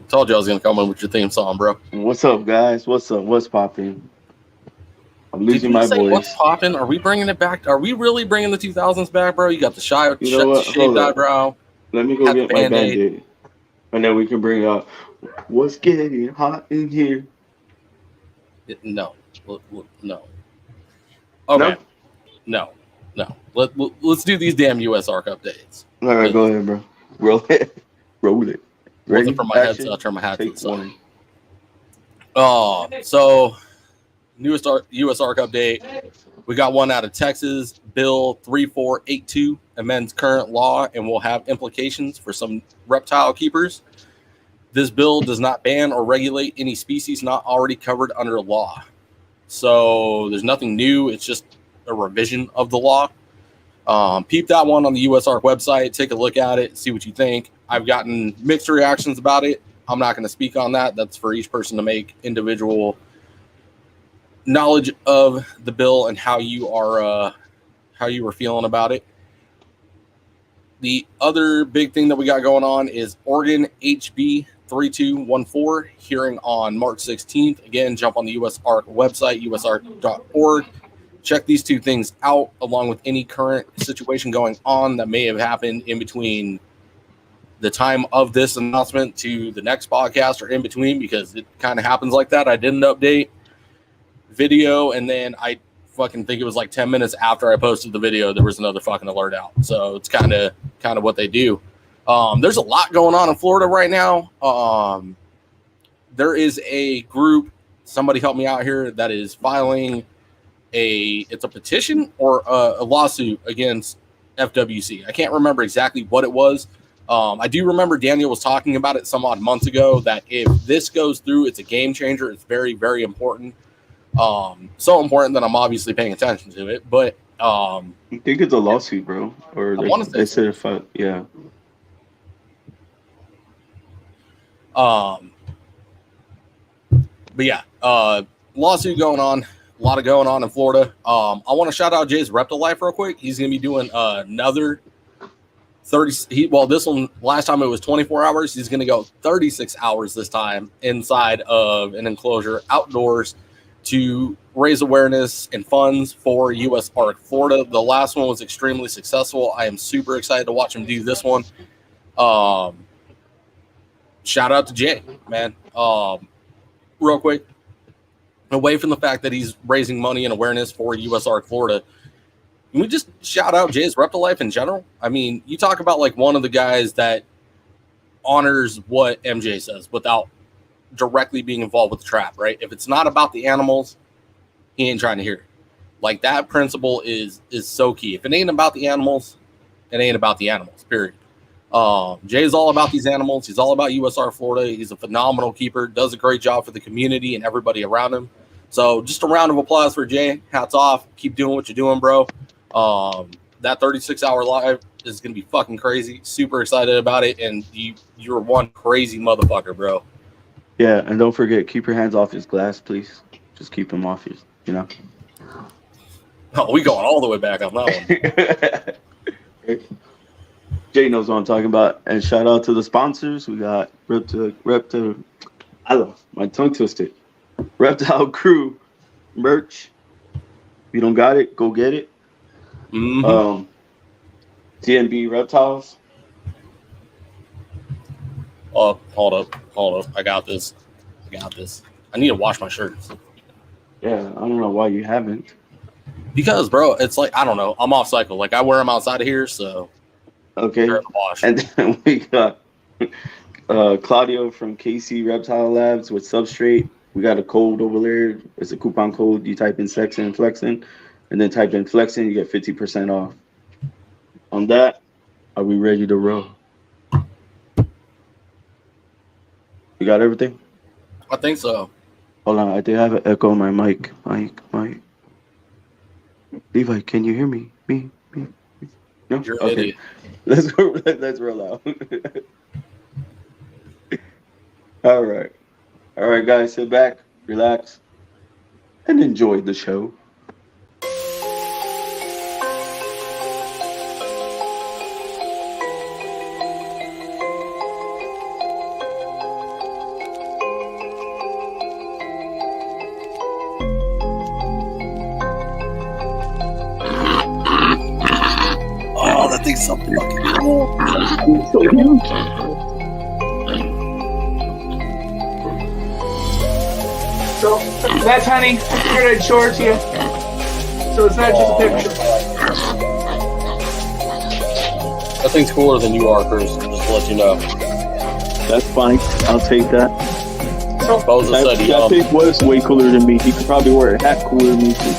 Told you I was gonna come in with your theme song, bro. What's up, guys? What's up? What's popping? I'm Did losing we my say what's voice. popping? Are we bringing it back? Are we really bringing the 2000s back, bro? You got the You know what? shaved Hold up. eyebrow, Let me go had the get my band-aid. band-aid. And then we can bring out what's getting hot in here. No, no. Okay, No? no, no. Let's do these damn US ARC updates. Alright, go 'Cause ahead, bro. Roll it. Roll it. wasn't Ready? for my head, so I Action. turned my hat to the Take side. one. So newest US ARC update. We got one out of Texas, Bill 3482 amends current law and will have implications for some reptile keepers. This bill does not ban or regulate any species not already covered under law. So there's nothing new. It's just a revision of the law. Peep that one on the USARC website. Take a look at it. See what you think. I've gotten mixed reactions about it. I'm not going to speak on that. That's for each person to make individual knowledge of the bill and how you are feeling about it. The other big thing that we got going on is Oregon HB 3214 hearing on March 16th. Again, jump on the USARC website, usarc.org. Check these two things out along with any current situation going on that may have happened in between the time of this announcement to the next podcast or in between, because it kind of happens like that. I did an update video, and then I fucking think it was like 10 minutes after I posted the video, there was another fucking alert out. So it's kind of what they do. There's a lot going on in Florida right now. There is a group, somebody help me out here, that is filing it's a petition or a lawsuit against FWC. I can't remember exactly what it was. I do remember Daniel was talking about it some odd months ago, that if this goes through, it's a game changer. It's very, very important. So important that I'm obviously paying attention to it. But I think it's a lawsuit, bro. Or I want to say they said if yeah. But yeah, lawsuit going on. A lot of going on in Florida. I want to shout out Jay's Reptilife real quick. He's going to be doing another 30. This one, last time it was 24 hours. He's going to go 36 hours this time inside of an enclosure outdoors to raise awareness and funds for US ARC Florida. The last one was extremely successful. I am super excited to watch him do this one. Shout out to Jay, man. Real quick, away from the fact that he's raising money and awareness for US ARC Florida, can we just shout out Jay's Reptilife in general? I mean, you talk about like one of the guys that honors what MJ says without directly being involved with the trap, right? If it's not about the animals, he ain't trying to hear it. Like, that principle is so key. If it ain't about the animals, it ain't about the animals, period. Jay's all about these animals. He's all about USR Florida. He's a phenomenal keeper, does a great job for the community and everybody around him. So just a round of applause for Jay. Hats off. Keep doing what you're doing, bro. That 36-hour live is going to be fucking crazy. Super excited about it. And you're one crazy motherfucker, bro. Yeah, and don't forget, keep your hands off his glass, please. Just keep them off his, Oh, we going all the way back on that one. Jay knows what I'm talking about. And shout out to the sponsors. We got my tongue twisted. Reptile Crew merch. If you don't got it, go get it. Mm-hmm. TNB Reptiles. Oh, hold up. I got this. I need to wash my shirts. Yeah, I don't know why you haven't. Because, bro, it's like, I don't know. I'm off cycle. Like, I wear them outside of here, so. Okay. And then we got Claudio from KC Reptile Labs with Substrate. We got a code over there. It's a coupon code. You type in SEXIN, Flexin, and then type in Flexin. You get 50% off. On that, are we ready to roll? You got everything? I think so. Hold on. I think I have an echo on my mic. Mike. Levi, can you hear me? Me? No? You're an idiot. Let's roll out. All right, guys, sit back, relax, and enjoy the show. thing's so fucking cool. It's so huge. So that's honey. I figured I'd show her to you. So it's not just a picture. That thing's cooler than you are, Chris. Just to let you know. That's fine. I'll take that. So That pig was way cooler than me. He could probably wear a hat cooler than me too.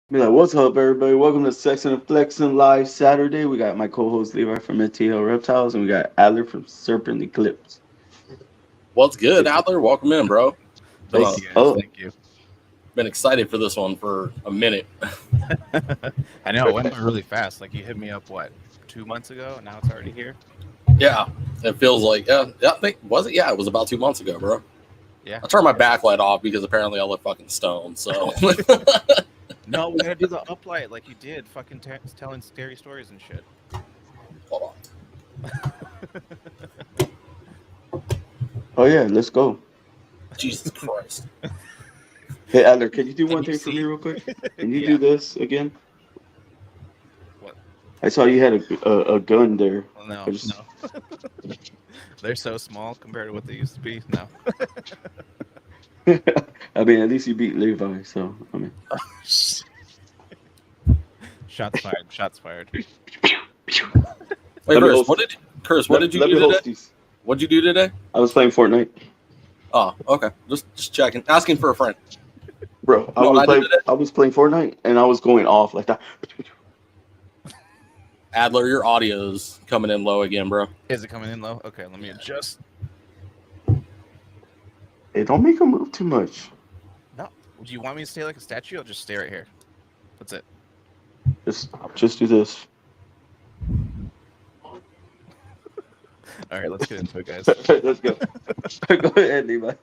Be like, what's up, everybody? Welcome to SEXIN and Flexin Live Saturday. We got my co-host Levi from NTL Reptiles, and we got Adler from Serpent Eclipse. What's good, Adler? Welcome in, bro. Thank you, guys. Thank you. Been excited for this one for a minute. I know, it went by really fast. Like, you hit me up, what, 2 months ago, and now it's already here? Yeah, it feels like, I think, was it? Yeah, it was about 2 months ago, bro. Yeah. I turned my backlight off because apparently I look fucking stoned, so. No, we gotta do the uplight like you did, fucking telling scary stories and shit. Hold on. Oh, yeah, let's go. Jesus Christ. Hey, Adler, can you do one thing for me real quick? Can you do this again? What? I saw you had a gun there. No. They're so small compared to what they used to be. No. I mean, at least you beat Levi, so, I mean. Shots fired. Shots fired. Wait, Chris, what did you do today? What'd you do today? I was playing Fortnite. Oh, okay. Just checking. Asking for a friend. Bro, I was playing Fortnite, and I was going off like that. Adler, your audio's coming in low again, bro. Is it coming in low? Okay, let me adjust. Hey, don't make him move too much. No. Do you want me to stay like a statue? I'll just stay right here. That's it. Just do this. All right, let's get into it, guys. Let's go. Go ahead, Levi.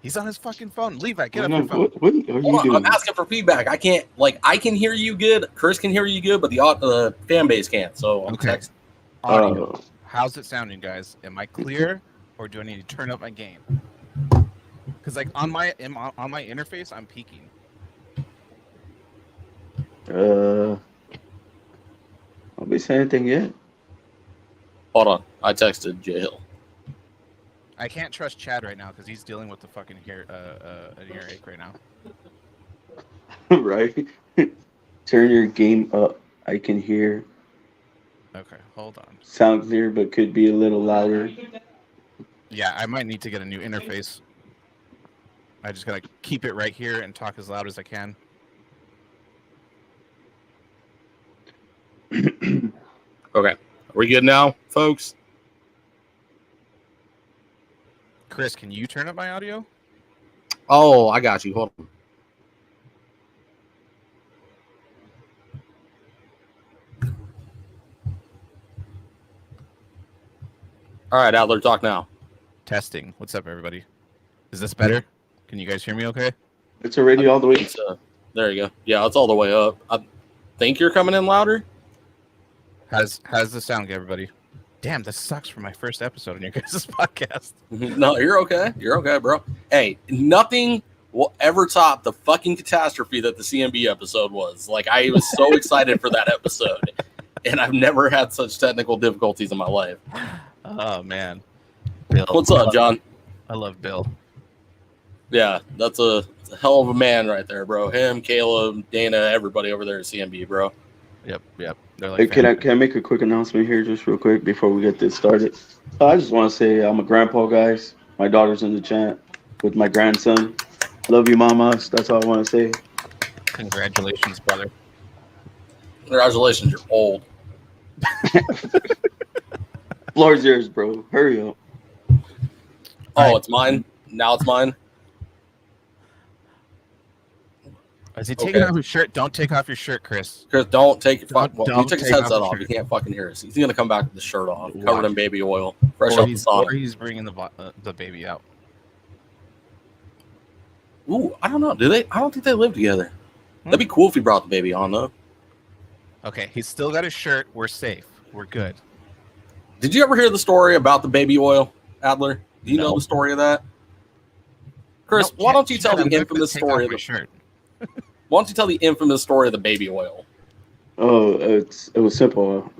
He's on his fucking phone. Levi, get up your phone. What are you doing? I'm asking for feedback. I can't, I can hear you good. Chris can hear you good, but the fan base can't. So I'm texting. Audio. How's it sounding, guys? Am I clear, or do I need to turn up my gain? Because on my interface, I'm peaking. Nobody say anything yet. Hold on. I texted J Hill. I can't trust Chad right now because he's dealing with the fucking an earache right now. Right? Turn your game up. I can hear. Okay, hold on. Sound clear, but could be a little louder. Yeah, I might need to get a new interface. I just gotta keep it right here and talk as loud as I can. Okay. Are we good now, folks? Chris, can you turn up my audio? Oh, I got you. Hold on. All right, Adler, talk now. Testing. What's up, everybody? Is this better? Can you guys hear me okay? It's already all the way. There you go. Yeah, it's all the way up. I think you're coming in louder. How's the sound, everybody? Damn, this sucks for my first episode on your guys' podcast. No, you're okay. You're okay, bro. Hey, nothing will ever top the fucking catastrophe that the CMB episode was. I was so excited for that episode, and I've never had such technical difficulties in my life. Oh, man. Bill. What's up, John? I love Bill. Yeah, that's a hell of a man right there, bro. Him, Caleb, Dana, everybody over there at CMB, bro. Yep. They're like Hey, can I make a quick announcement here, just real quick, before we get this started? I just want to say I'm a grandpa, guys. My daughter's in the chat with my grandson. Love you, mamas. That's all I want to say. Congratulations, brother. Congratulations, you're old. Floor's yours, bro. Hurry up. Oh, it's mine? Now it's mine? Is he taking off his shirt? Don't take off your shirt, Chris. Chris, don't take it. Don't He took his take headset off off. his He can't fucking hear us. He's going to come back with the shirt off, Watch. covered in baby oil, fresh Or out the he's, sauna. or he's bringing the baby out. Ooh, I don't know. Do they? I don't think they live together. That'd be cool if he brought the baby on, though. Okay, he's still got his shirt. We're safe. We're good. Did you ever hear the story about the baby oil, Adler? Do you No. know the story of that? Chris, No, why don't you Chad, tell the I'm not gonna infamous take story off of my the shirt. Why don't you tell the infamous story of the baby oil? Oh, it was simple.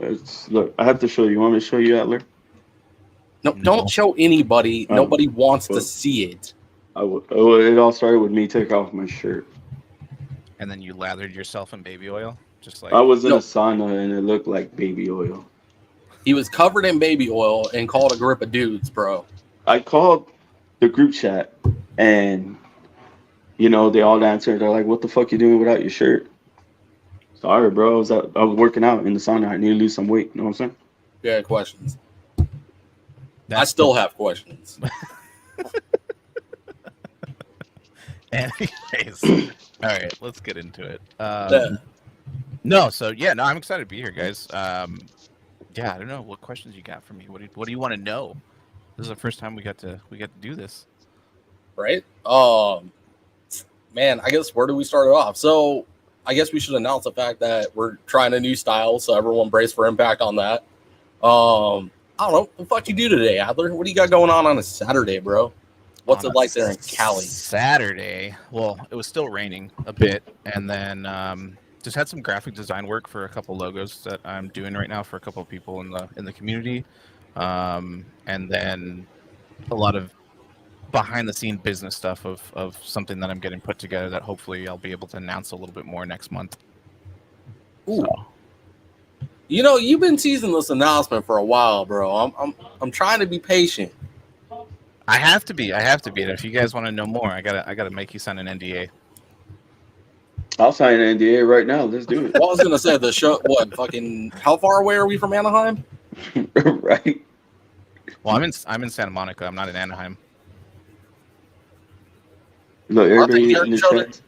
Look, I have to show you. You want me to show you, Adler? No, don't show anybody. Oh, Nobody wants to well. see it. It all started with me taking off my shirt. And then you lathered yourself in baby oil, just like I was in No. a sauna and it looked like baby oil. He was covered in baby oil and called a group of dudes, bro. I called the group chat and, they all answered. They're like, what the fuck you doing without your shirt? Sorry, bro. I was working out in the sauna. I need to lose some weight. You know what I'm saying? Yeah, questions. That's I still have questions. Anyways, all right, let's get into it. I'm excited to be here, guys. I don't know what questions you got for me. What do you want to know? This is the first time we got to do this, Right? Man, I guess where do we start it off? So I guess we should announce the fact that we're trying a new style, so everyone brace for impact on that. I don't know. What the fuck you do today, Adler? What do you got going on a Saturday, bro? What's On it a like there in Cali? Saturday. Well, it was still raining a bit, and then just had some graphic design work for a couple logos that I'm doing right now for a couple of people in the community, and then a lot of behind the scene business stuff of something that I'm getting put together that hopefully I'll be able to announce a little bit more next month. Ooh. So. You've been teasing this announcement for a while, bro. I'm trying to be patient. I have to be. And if you guys want to know more, I gotta make you sign an NDA. I'll sign an NDA right now. Let's do it. Well, I was gonna say the show. What fucking? How far away are we from Anaheim? Right. Well, I'm in Santa Monica. I'm not in Anaheim. Look, everybody near in the each other? chat.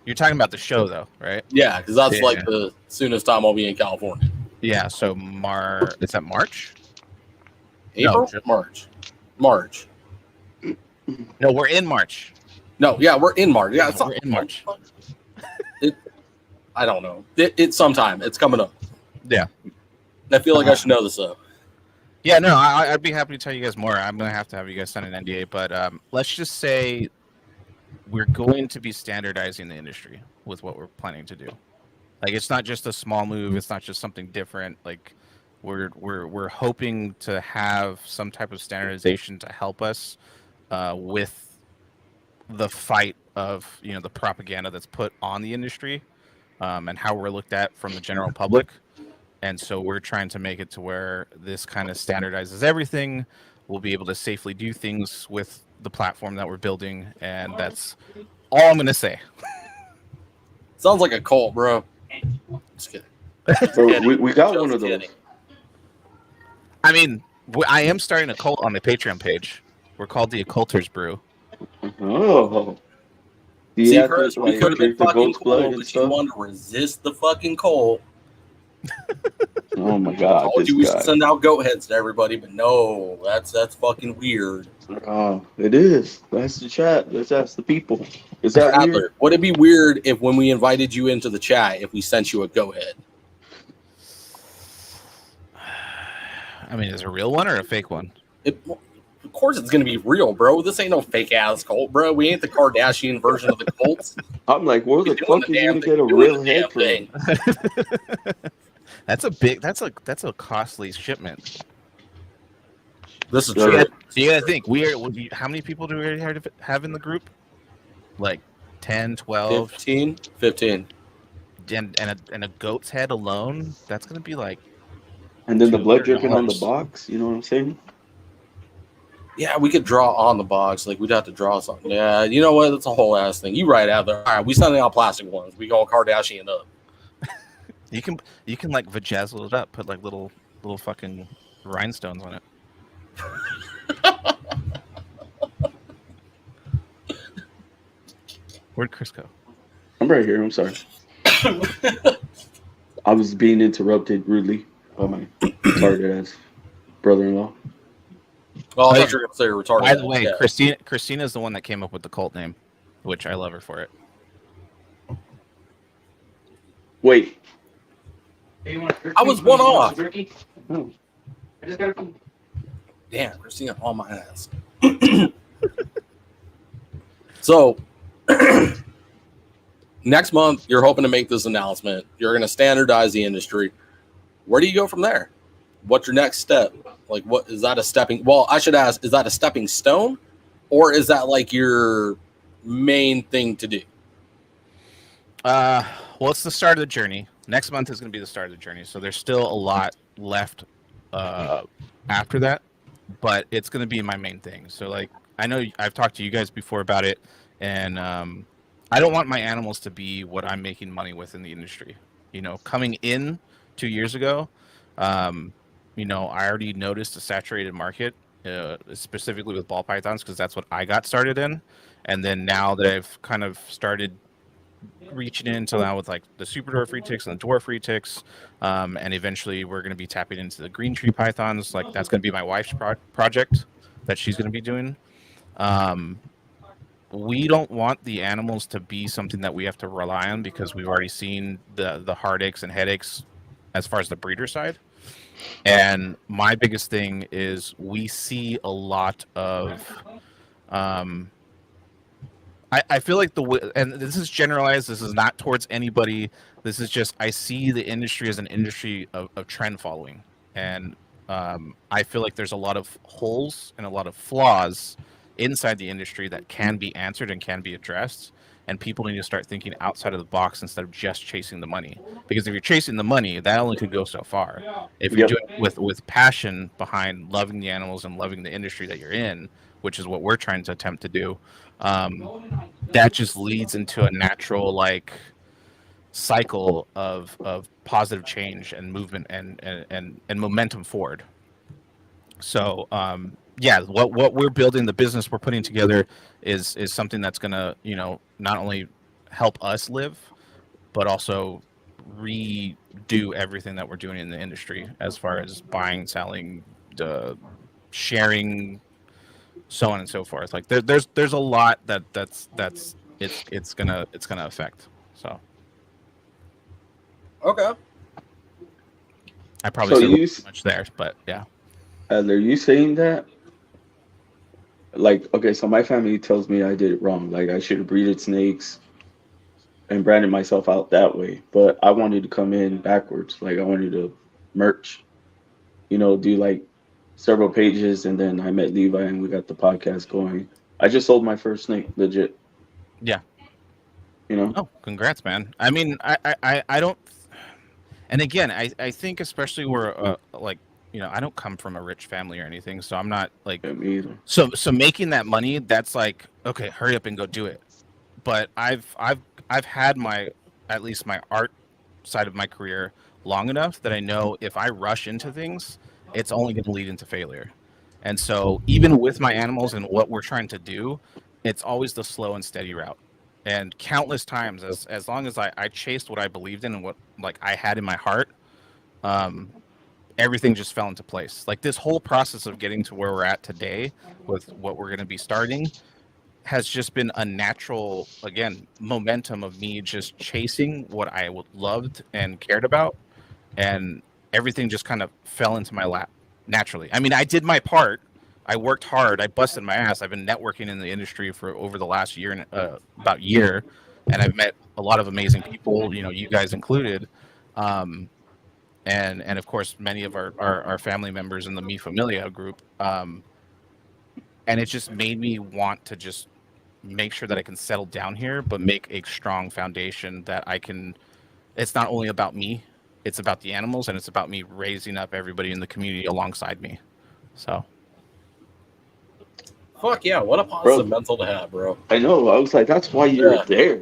You're talking about the show, though, right? Yeah, because that's Yeah. like the soonest time I'll be in California. Yeah. So is that March? April, March. No, we're in March. No, yeah, we're in March. Yeah, it's We're in March. I don't know. It's sometime. It's coming up. Yeah. I feel like I should know this though. Yeah, no, I'd be happy to tell you guys more. I'm gonna have to have you guys sign an NDA, but let's just say we're going to be standardizing the industry with what we're planning to do. Like, it's not just a small move. It's not just something different. Like, we're hoping to have some type of standardization to help us with the fight of the propaganda that's put on the industry and how we're looked at from the general public. And so we're trying to make it to where this kind of standardizes everything. We'll be able to safely do things with the platform that we're building, and that's all I'm going to say. Sounds like a cult, bro. Just kidding. So we got one of those. Kidding. I mean, I am starting a cult on the Patreon page. We're called the Occulters Brew. Oh. See, Yeah, Chris, we like, could have been drink the fucking goat's blood cool, and but you stuff. wanted to resist the fucking cult. Oh my I god, told you we this should guy. send out goat heads to everybody, but no, that's fucking weird. Oh, it is. That's the chat. Let's ask the people. Is that weird? Adler, would it be weird if when we invited you into the chat, if we sent you a goat head? I mean, is it a real one or a fake one? Of course it's going to be real, bro. This ain't no fake-ass cult, bro. We ain't the Kardashian version of the cults. I'm like, where the We're doing fuck the are you damn gonna get a thing. real Doing the head damn from? That's a costly shipment. This is Yeah. true. So you gotta think, how many people do we have in the group? Like 10, 12, 15. and a goat's head alone, that's gonna be like And then the blood dripping on the $200. box. You know what I'm saying? Yeah, we could draw on the box. Like, we'd have to draw something. Yeah, you know what? That's a whole ass thing. You right out there. All right, we sending out plastic ones. We going Kardashian up. You can like vajazzle it up, put like little fucking rhinestones on it. Where'd Chris go? I'm right here. I'm sorry. I was being interrupted rudely by my retarded ass brother-in-law. Well, I thought you were going to say retarded. By the way, Yeah. Christina is the one that came up with the cult name, which I love her for it. Wait. Hey, you want a I was one off. turkey? I just got a Damn, Christina on my ass. So, next month, you're hoping to make this announcement. You're going to standardize the industry. Where do you go from there? What's your next step? Like, what is that a stepping? Well, I should ask, is that a stepping stone, or is that like your main thing to do? Well, it's the start of the journey. Next month is going to be the start of the journey, so there's still a lot left after that, but it's going to be my main thing. So, like, I know I've talked to you guys before about it, and I don't want my animals to be what I'm making money with in the industry. You know, coming in 2 years ago, you know, I already noticed a saturated market, specifically with ball pythons, because that's what I got started in. And then now that I've kind of started reaching into now with like the super dwarf retics and the dwarf retics, and eventually we're going to be tapping into the green tree pythons. Like, that's going to be my wife's project that she's going to be doing. We don't want the animals to be something that we have to rely on, because we've already seen the heartaches and headaches as far as the breeder side. And my biggest thing is we see a lot of I feel like and this is generalized, this is not towards anybody, this is just, I see the industry as an industry of trend following. And I feel like there's a lot of holes and a lot of flaws inside the industry that can be answered and can be addressed. And people need to start thinking outside of the box instead of just chasing the money. Because if you're chasing the money, that only could go so far. If you're doing it with passion behind loving the animals and loving the industry that you're in, which is what we're trying to attempt to do, that just leads into a natural like cycle of positive change and movement and momentum forward. So yeah, what we're building, the business we're putting together is something that's gonna, you know, not only help us live, but also redo everything that we're doing in the industry as far as buying, selling, sharing, so on and so forth. Like there's a lot that's it's gonna affect. So Okay. I probably said you too much there, but yeah. Are you saying that? Like, okay, so my family tells me I did it wrong. Like, I should have breeded snakes and branded myself out that way. But I wanted to come in backwards. Like, I wanted to merch, you know, do like several pages. And then I met Levi and we got the podcast going. I just sold my first snake, legit. Yeah. You know? Oh, congrats, man. I mean, I don't. And again, I think especially where like, you know, I don't come from a rich family or anything, so I'm not like. Yeah, me either. So making that money, that's like, okay, hurry up and go do it. But I've had at least my art side of my career long enough that I know if I rush into things, it's only going to lead into failure. And so even with my animals and what we're trying to do, it's always the slow and steady route. And countless times, as long as I chased what I believed in and what like I had in my heart, everything just fell into place. Like this whole process of getting to where we're at today with what we're going to be starting has just been a natural, again, momentum of me just chasing what I loved and cared about, and everything just kind of fell into my lap naturally. I mean, I did my part. I worked hard. I busted my ass. I've been networking in the industry for over the last year and about year, and I've met a lot of amazing people, you know, you guys included. and of course many of our family members in the Mi Familia group. And it just made me want to just make sure that I can settle down here, but make a strong foundation that I can. It's not only about me, it's about the animals, and it's about me raising up everybody in the community alongside me. So. Fuck yeah, what a positive mental to have, bro. I know. I was like, that's why you're there.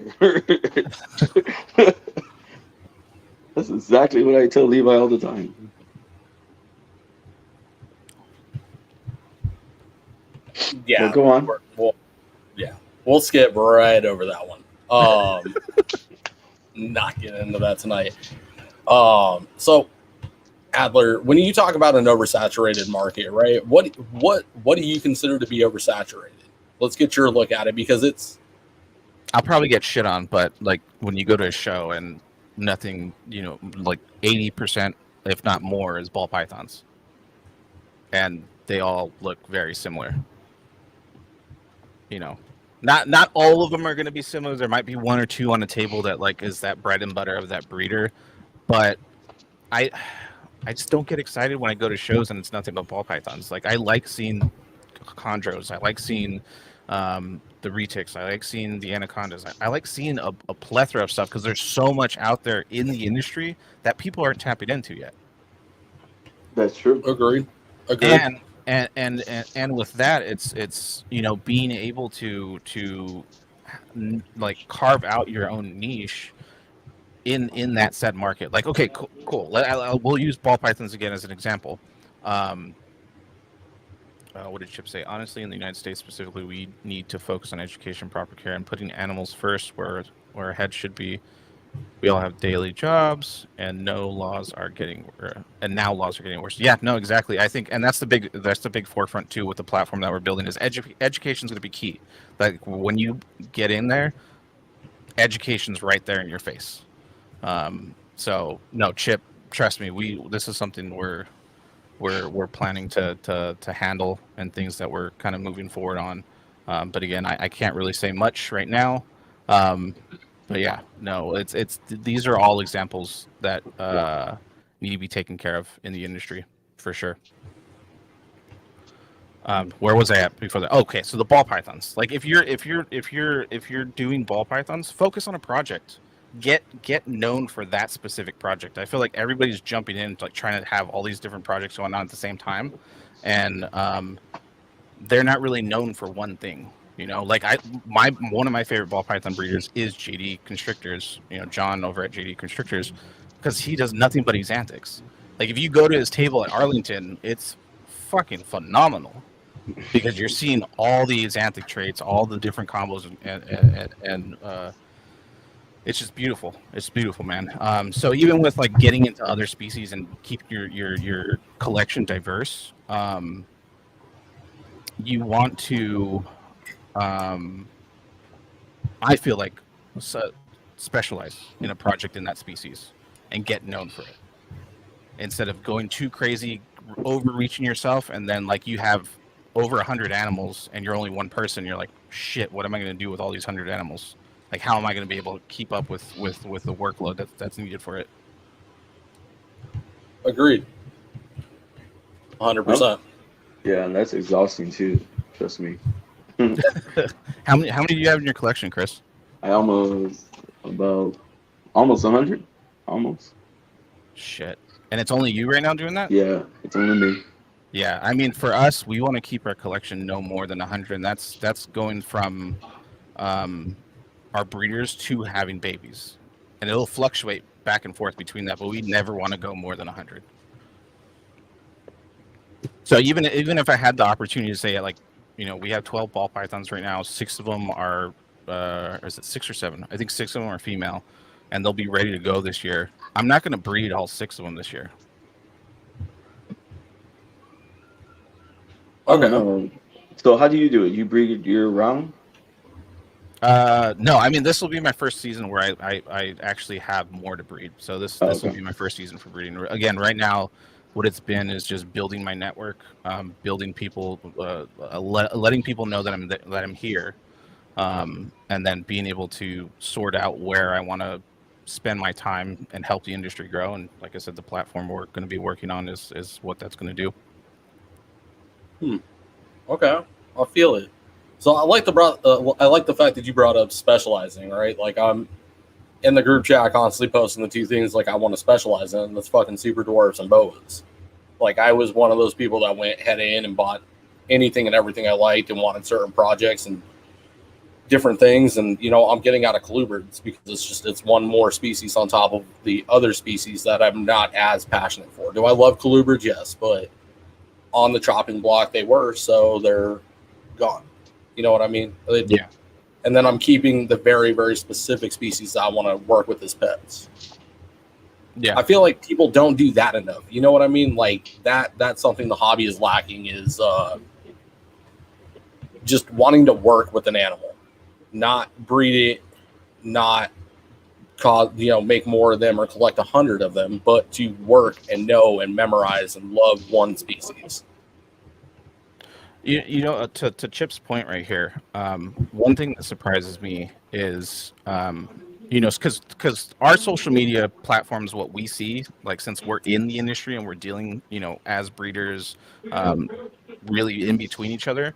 That's exactly what I tell Levi all the time. Yeah. Well, go on. We'll skip right over that one. Not getting into that tonight. So Adler, when you talk about an oversaturated market, right? What do you consider to be oversaturated? Let's get your look at it, because it's. I'll probably get shit on, but like when you go to a show and nothing, like 80%, if not more, is ball pythons, and they all look very similar. Not all of them are going to be similar. There might be one or two on the table that like is that bread and butter of that breeder, but I just don't get excited when I go to shows and it's nothing but ball pythons. Like I like seeing chondros. I like seeing the retics. I like seeing the anacondas. I like seeing a plethora of stuff, because there's so much out there in the industry that people aren't tapping into yet. That's true. Agreed. And with that, it's being able to like carve out your own niche in that said market. Like, okay, cool. We'll use ball pythons again as an example. What did Chip say? Honestly, in the United States specifically, we need to focus on education, proper care, and putting animals first where our head should be. We all have daily jobs, and now laws are getting worse. Yeah, no, exactly. I think, and that's the big forefront too with the platform that we're building, is education is going to be key. Like when you get in there, education's right there in your face. So no, Chip, trust me, this is something we're planning to handle, and things that we're kind of moving forward on. But again, I can't really say much right now. But yeah, no, it's these are all examples that need to be taken care of in the industry for sure. Where was I at before that? Okay, so the ball pythons. Like if you're doing ball pythons, focus on a project. Get known for that specific project. I feel like everybody's jumping in, like trying to have all these different projects going on at the same time, and they're not really known for one thing. Like one of my favorite ball python breeders is JD Constrictors. John over at JD Constrictors, because he does nothing but exantics. Like if you go to his table at Arlington, it's fucking phenomenal, because you're seeing all the exanthic traits, all the different combos, and it's just beautiful. It's beautiful, man. So even with like getting into other species and keep your collection diverse, you want to. I feel like specialize in a project in that species and get known for it, instead of going too crazy, overreaching yourself, and then like you have over 100 animals and you're only one person. You're like, shit, what am I going to do with all these 100 animals? Like, how am I going to be able to keep up with the workload that's needed for it? Agreed. 100%. Yeah, and that's exhausting too. Trust me. How many do you have in your collection, Chris? I almost 100. Almost. Shit. And it's only you right now doing that? Yeah, it's only me. Yeah, I mean, for us, we want to keep our collection no more than 100, and that's going from our breeders to having babies, and it'll fluctuate back and forth between that, but we never want to go more than 100. So even if I had the opportunity to say, like, we have 12 ball pythons right now, 6 of them are is it 6 or 7? I think 6 of them are female, and they'll be ready to go this year. I'm not going to breed all 6 of them this year. Okay. So how do you do it? You breed year round? No, I mean, this will be my first season where I actually have more to breed. So this will be my first season for breeding. Again, right now, what it's been is just building my network, building people, letting people know that I'm here, and then being able to sort out where I want to spend my time and help the industry grow. And like I said, the platform we're going to be working on is what that's going to do. Okay, I feel it. So I like the fact that you brought up specializing, right? Like I'm in the group chat constantly posting the two things like I want to specialize in. That's fucking super dwarfs and boas. Like I was one of those people that went head in and bought anything and everything I liked and wanted certain projects and different things. And I'm getting out of colubrids because it's one more species on top of the other species that I'm not as passionate for. Do I love colubrids? Yes, but on the chopping block they were, so they're gone. You know what I mean? Yeah. And then I'm keeping the very, very specific species that I want to work with as pets. Yeah. I feel like people don't do that enough. You know what I mean? Like that's something the hobby is lacking is just wanting to work with an animal, not breed it, not cause, make more of them or collect 100 of them, but to work and know and memorize and love one species. To Chip's point right here, one thing that surprises me is, because our social media platforms, what we see, like since we're in the industry and we're dealing, as breeders, really in between each other,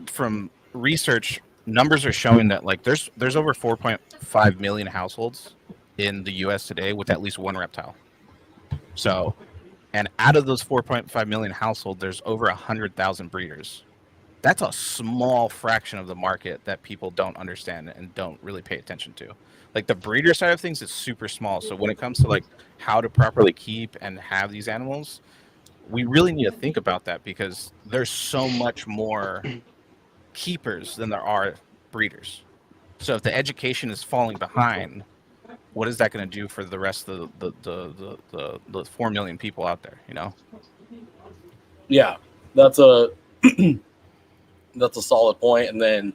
from research, numbers are showing that like there's over 4.5 million households in the U.S. today with at least one reptile. So. And out of those 4.5 million households, there's over 100,000 breeders. That's a small fraction of the market that people don't understand and don't really pay attention to. Like the breeder side of things is super small. So when it comes to like how to properly keep and have these animals, we really need to think about that because there's so much more keepers than there are breeders. So if the education is falling behind, what is that going to do for the rest of the 4 million people out there? Yeah, that's a solid point. And then,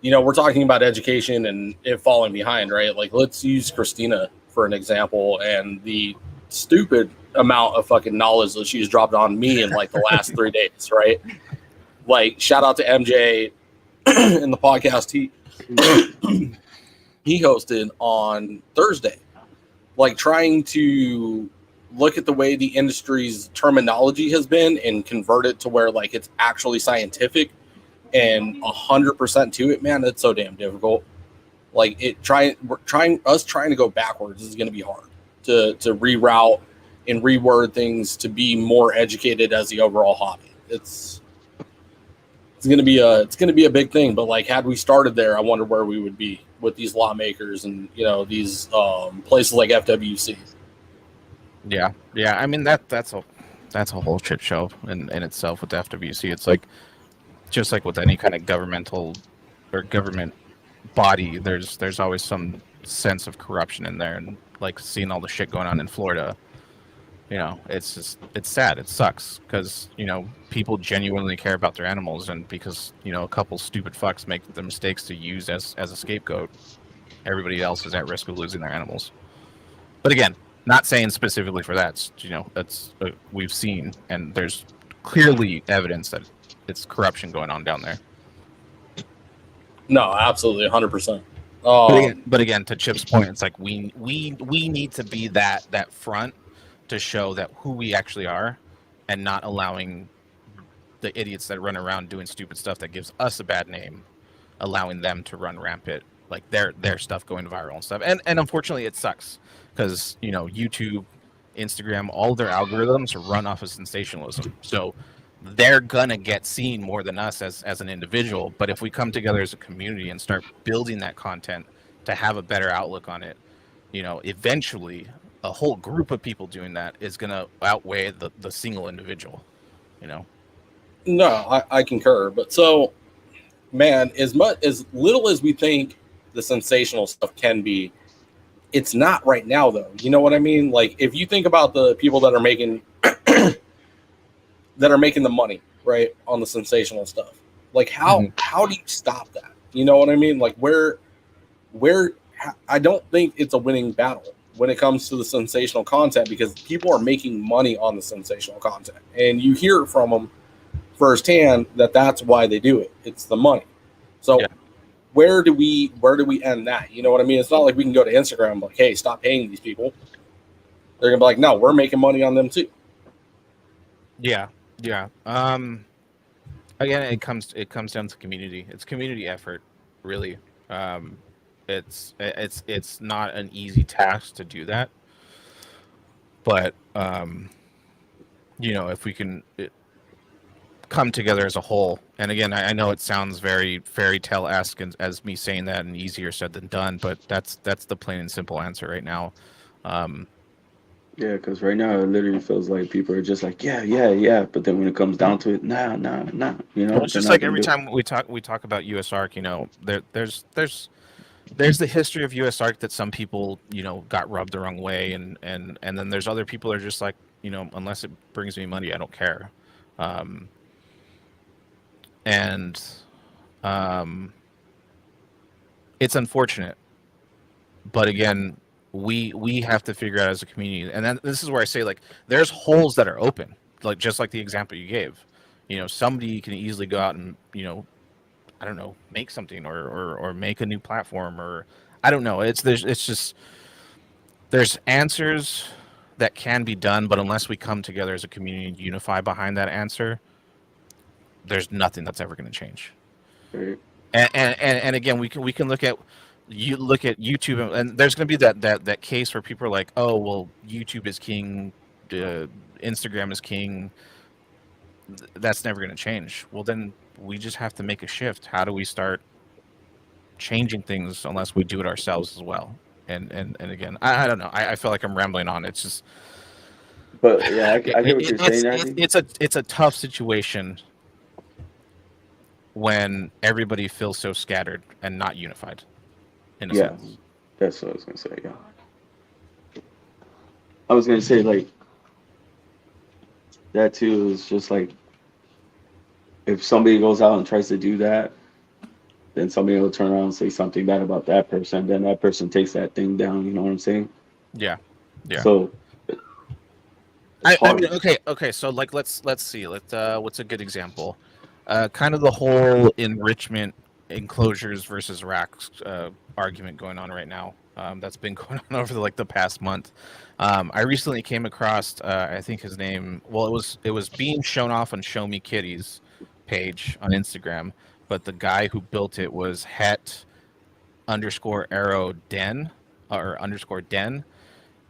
we're talking about education and it falling behind, right? Like, let's use Christina for an example and the stupid amount of fucking knowledge that she's dropped on me in like the last 3 days, right? Like, shout out to MJ in the podcast he hosted on Thursday, like trying to look at the way the industry's terminology has been and convert it to where like it's actually scientific and 100% to it, man. That's so damn difficult. Like trying to go backwards is going to be hard to reroute and reword things to be more educated as the overall hobby. It's going to be a big thing, but like had we started there, I wonder where we would be with these lawmakers and these places like FWC. Yeah. I mean that's a whole shit show in itself with the FWC. It's like just like with any kind of governmental or government body, there's always some sense of corruption in there, and like seeing all the shit going on in Florida. It's sad. It sucks because, people genuinely care about their animals. And because, a couple stupid fucks make the mistakes to use as a scapegoat, everybody else is at risk of losing their animals. But again, not saying specifically for that, that's we've seen. And there's clearly evidence that it's corruption going on down there. No, absolutely. 100%. But again, to Chip's point, it's like we need to be that front to show that who we actually are and not allowing the idiots that run around doing stupid stuff that gives us a bad name, allowing them to run rampant, like their stuff going viral and stuff. And unfortunately it sucks because, YouTube, Instagram, all their algorithms are run off of sensationalism. So they're gonna get seen more than us as an individual. But if we come together as a community and start building that content to have a better outlook on it, eventually a whole group of people doing that is going to outweigh the single individual, No, I concur. But so, man, as little as we think the sensational stuff can be, it's not right now, though. You know what I mean? Like, if you think about the people that are making the money, right, on the sensational stuff, like how do you stop that? You know what I mean? Like, where I don't think it's a winning battle when it comes to the sensational content because people are making money on the sensational content, and you hear from them firsthand that that's why they do it. It's the money. So where do we end that? You know what I mean? It's not like we can go to Instagram like, hey, stop paying these people. They're gonna be like, no, we're making money on them too. Yeah. Again, it comes down to community. It's community effort, really. It's not an easy task to do that, but if we can come together as a whole. And again, I know it sounds very fairy tale-esque as me saying that, and easier said than done, but that's the plain and simple answer right now. Yeah, because right now it literally feels like people are just like, yeah. But then when it comes down to it, nah. Well, it's just like every time we talk about USARK, there's the history of USARK that some people, got rubbed the wrong way, and then there's other people that are just like, unless it brings me money, I don't care. It's unfortunate, but again, we have to figure out as a community, and then this is where I say, like, there's holes that are open, like just like the example you gave. Somebody can easily go out and I don't know, make something or make a new platform, or I don't know. There's answers that can be done, but unless we come together as a community and unify behind that answer, there's nothing that's ever going to change. Right. And again, we can look at YouTube, and there's going to be that case where people are like, oh, well, YouTube is king, Instagram is king. That's never going to change. Well, then we just have to make a shift. How do we start changing things unless we do it ourselves as well? And again, I don't know. I feel like I'm rambling on. It's just. But yeah, I get what you're saying. It's a tough situation when everybody feels so scattered and not unified. In a sense. That's what I was gonna say. Yeah, I was gonna say, like, that too is just like, if somebody goes out and tries to do that, then somebody will turn around and say something bad about that person. Then that person takes that thing down. You know what I'm saying? Yeah. So. I mean, okay. So like, let's see. What's a good example? Kind of the whole enrichment enclosures versus racks argument going on right now. That's been going on over the past month. I recently came across I think his name. Well, it was being shown off on Show Me Kitties page on Instagram, but the guy who built it was het_arrow den or _den,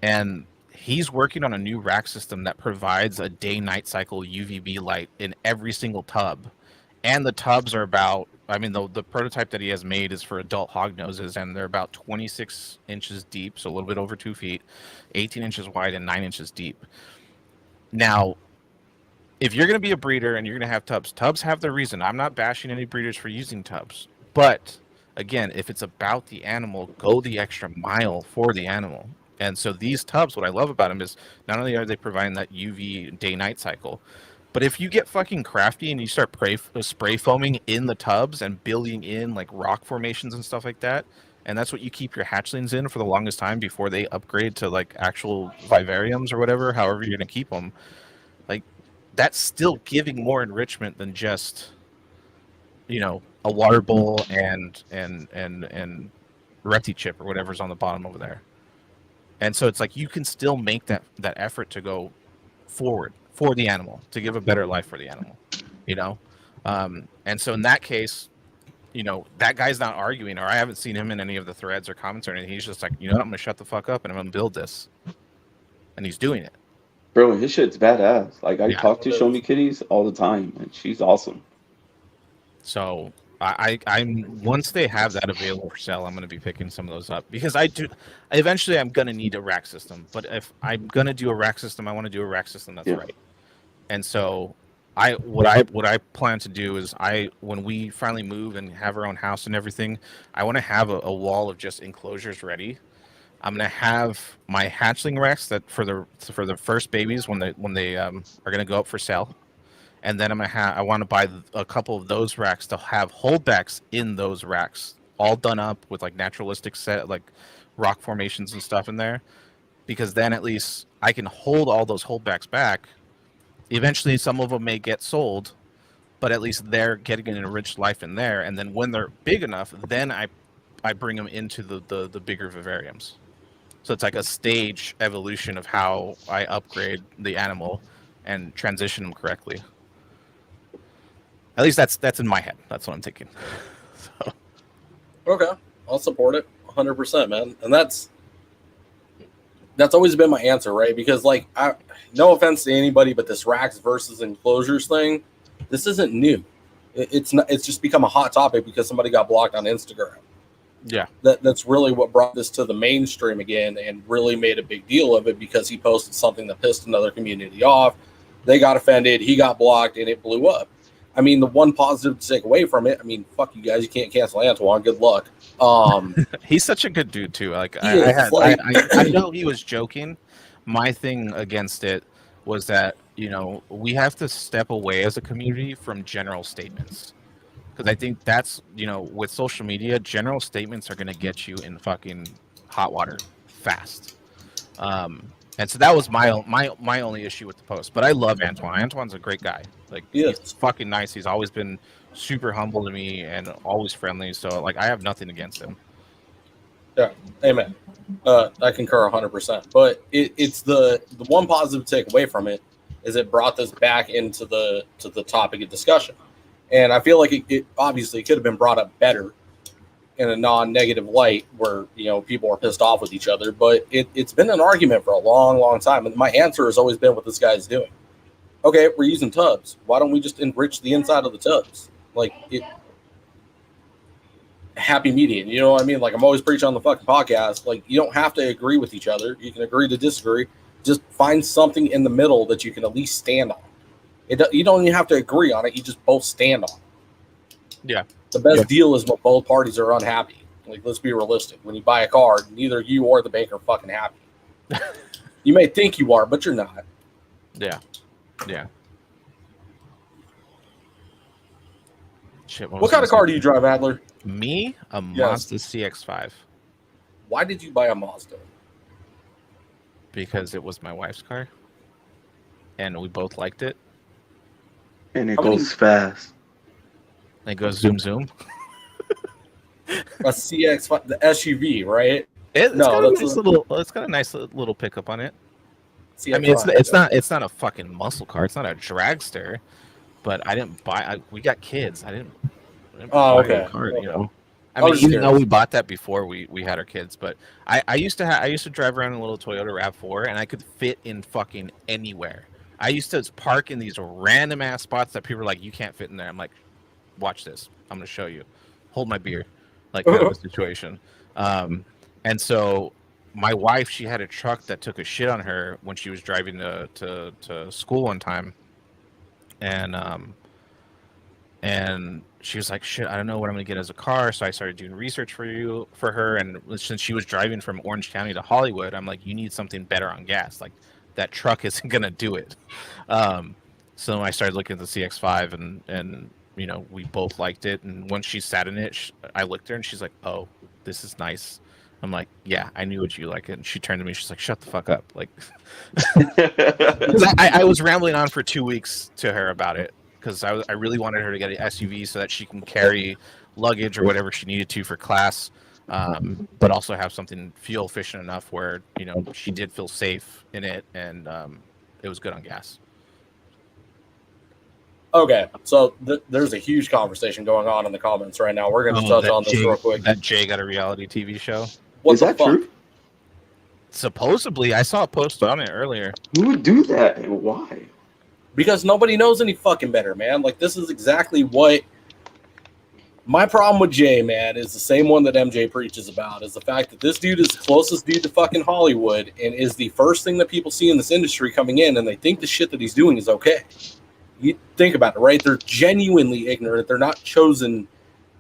and he's working on a new rack system that provides a day-night cycle UVB light in every single tub. And the tubs are about, I mean, the prototype that he has made is for adult hog noses, and they're about 26 inches deep, so a little bit over 2 feet, 18 inches wide, and 9 inches deep. Now, if you're going to be a breeder and you're going to have tubs have their reason. I'm not bashing any breeders for using tubs. But, again, if it's about the animal, go the extra mile for the animal. And so these tubs, what I love about them is not only are they providing that UV day-night cycle, but if you get fucking crafty and you start spray foaming in the tubs and building in like rock formations and stuff like that, and that's what you keep your hatchlings in for the longest time before they upgrade to like actual vivariums or whatever, however you're going to keep them, like that's still giving more enrichment than just, a water bowl and Repti chip or whatever's on the bottom over there. And so it's like you can still make that effort to go forward for the animal, to give a better life for the animal, And so in that case, that guy's not arguing, or I haven't seen him in any of the threads or comments or anything. He's just like, I'm going to shut the fuck up and I'm going to build this. And he's doing it. Bro, his shit's badass. Like, I talk to Show Me Kitties all the time, and she's awesome. So I'm once they have that available for sale, I'm going to be picking some of those up, because eventually I'm going to need a rack system. But if I'm going to do a rack system, I want to do a rack system that's right. And so what I plan to do is when we finally move and have our own house and everything, I want to have a wall of just enclosures ready. I'm going to have my hatchling racks that for the first babies when they are going to go up for sale. And then I want to buy a couple of those racks to have holdbacks in those racks, all done up with like naturalistic set, like rock formations and stuff in there, because then at least I can hold all those holdbacks back. Eventually, some of them may get sold, but at least they're getting an enriched life in there. And then when they're big enough, then I bring them into the bigger vivariums. So it's like a stage evolution of how I upgrade the animal and transition them correctly. At least that's in my head. That's what I'm thinking. So. Okay, I'll support it 100%, man. And that's always been my answer, right? Because like, no offense to anybody, but this racks versus enclosures thing, this isn't new. It's just become a hot topic because somebody got blocked on Instagram. Yeah, that's really what brought this to the mainstream again, and really made a big deal of it because he posted something that pissed another community off. They got offended, he got blocked, and it blew up. I mean, the one positive to take away from it, I mean, fuck you guys, you can't cancel Antoine. Good luck. He's such a good dude too. Like I know he was joking. My thing against it was that, you know, we have to step away as a community from general statements. Because I think that's, you know, with social media, general statements are going to get you in fucking hot water fast. And so that was my only issue with the post. But I love Antoine. Antoine's a great guy. Like, he's fucking nice. He's always been super humble to me and always friendly. So, like, I have nothing against him. Yeah, amen. I concur 100%. But it's the one positive to take away from it is it brought this back into the topic of discussion. And I feel like it obviously could have been brought up better in a non-negative light where, you know, people are pissed off with each other. But it's been an argument for a long, long time. And my answer has always been what this guy's doing. Okay, we're using tubs. Why don't we just enrich the inside of the tubs? Like, happy median. You know what I mean? Like, I'm always preaching on the fucking podcast. Like, you don't have to agree with each other. You can agree to disagree. Just find something in the middle that you can at least stand on. You don't even have to agree on it. You just both stand on it. Yeah. The best deal is when both parties are unhappy. Like, let's be realistic. When you buy a car, neither you or the bank are fucking happy. You may think you are, but you're not. Yeah. Yeah. Shit, what kind of car do you drive, Adler? Me? A Mazda CX-5. Why did you buy a Mazda? Because it was my wife's car. And we both liked it. And it goes fast. It goes zoom zoom. A CX-5, the SUV, right? It's got a nice little pickup on it. CX-5, I mean, it's not a fucking muscle car. It's not a dragster. But I didn't buy. We got kids. I didn't buy a car. You know. I mean, even though we bought that before we had our kids, but I used to drive around in a little Toyota RAV4, and I could fit in fucking anywhere. I used to park in these random ass spots that people are like, you can't fit in there. I'm like, watch this. I'm gonna show you. Hold my beer, like kind of a situation. And so my wife, she had a truck that took a shit on her when she was driving to school one time, and she was like, shit, I don't know what I'm gonna get as a car. So I started doing research for her, and since she was driving from Orange County to Hollywood, I'm like, you need something better on gas. Like, that truck isn't gonna do it. So I started looking at the CX-5, and you know, we both liked it. And once she sat in it, I looked at her and she's like, oh, this is nice. I'm like, yeah, I knew what you like it. And she turned to me, she's like, shut the fuck up. Like, I was rambling on for 2 weeks to her about it because I really wanted her to get an SUV so that she can carry luggage or whatever she needed to for class, but also have something fuel efficient enough where, you know, she did feel safe in it, and it was good on gas. Okay, so there's a huge conversation going on in the comments right now. We're going to touch on this real quick. That Jay got a reality TV show. Is that true? Supposedly, I saw a post on it earlier. Who would do that and why? Because nobody knows any fucking better, man. Like, this is exactly what my problem with Jay, man, is the same one that MJ preaches about, is the fact that this dude is the closest dude to fucking Hollywood and is the first thing that people see in this industry coming in, and they think the shit that he's doing is okay. You think about it, right? They're genuinely ignorant. They're not chosen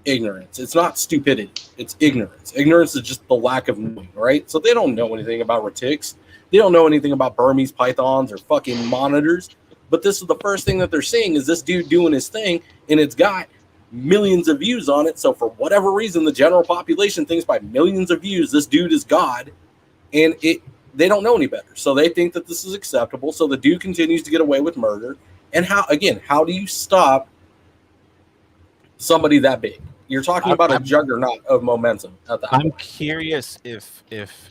ignorance. It's not stupidity. It's ignorance. Ignorance is just the lack of knowing, right? So they don't know anything about retics. They don't know anything about Burmese pythons or fucking monitors. But this is the first thing that they're seeing is this dude doing his thing, and it's got millions of views on it. So for whatever reason, the general population thinks by millions of views, this dude is God, and they don't know any better. So they think that this is acceptable. So the dude continues to get away with murder. And how do you stop somebody that big. You're talking about a I'm juggernaut of momentum at that point. curious if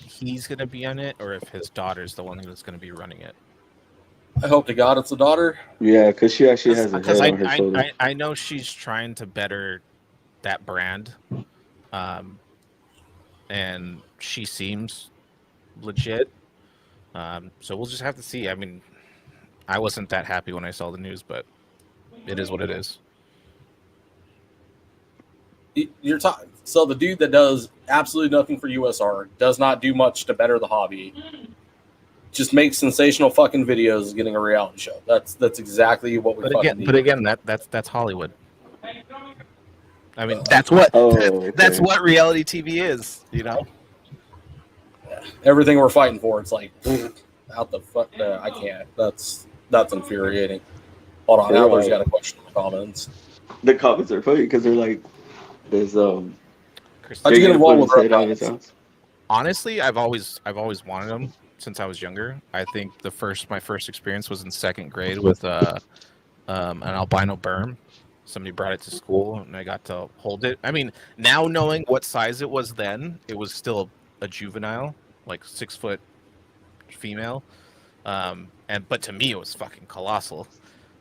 he's going to be on it or if his daughter's the one that's going to be running it. I hope to God it's the daughter. Yeah, because she actually has a Because head on her shoulder. I know she's trying to better that brand, and she seems legit. So we'll just have to see. I mean, I wasn't that happy when I saw the news, but it is what it is. You're talking. So the dude that does absolutely nothing for USR, does not do much to better the hobby, just makes sensational fucking videos, getting a reality show. That's exactly what we fucking need. But again, that's Hollywood. I mean, that's what that's what reality TV is, you know. Yeah. Everything we're fighting for, it's like out the fuck. I can't. That's infuriating. Hold on, Adler's got a question in the comments. The comments are funny because they're like, "There's How'd you get involved with reptiles?" Honestly, I've always wanted them since I was younger. I think my first experience was in second grade with an albino berm. Somebody brought it to school and I got to hold it. I mean, now knowing what size it was then, it was still a juvenile, like 6 foot female. But to me it was fucking colossal.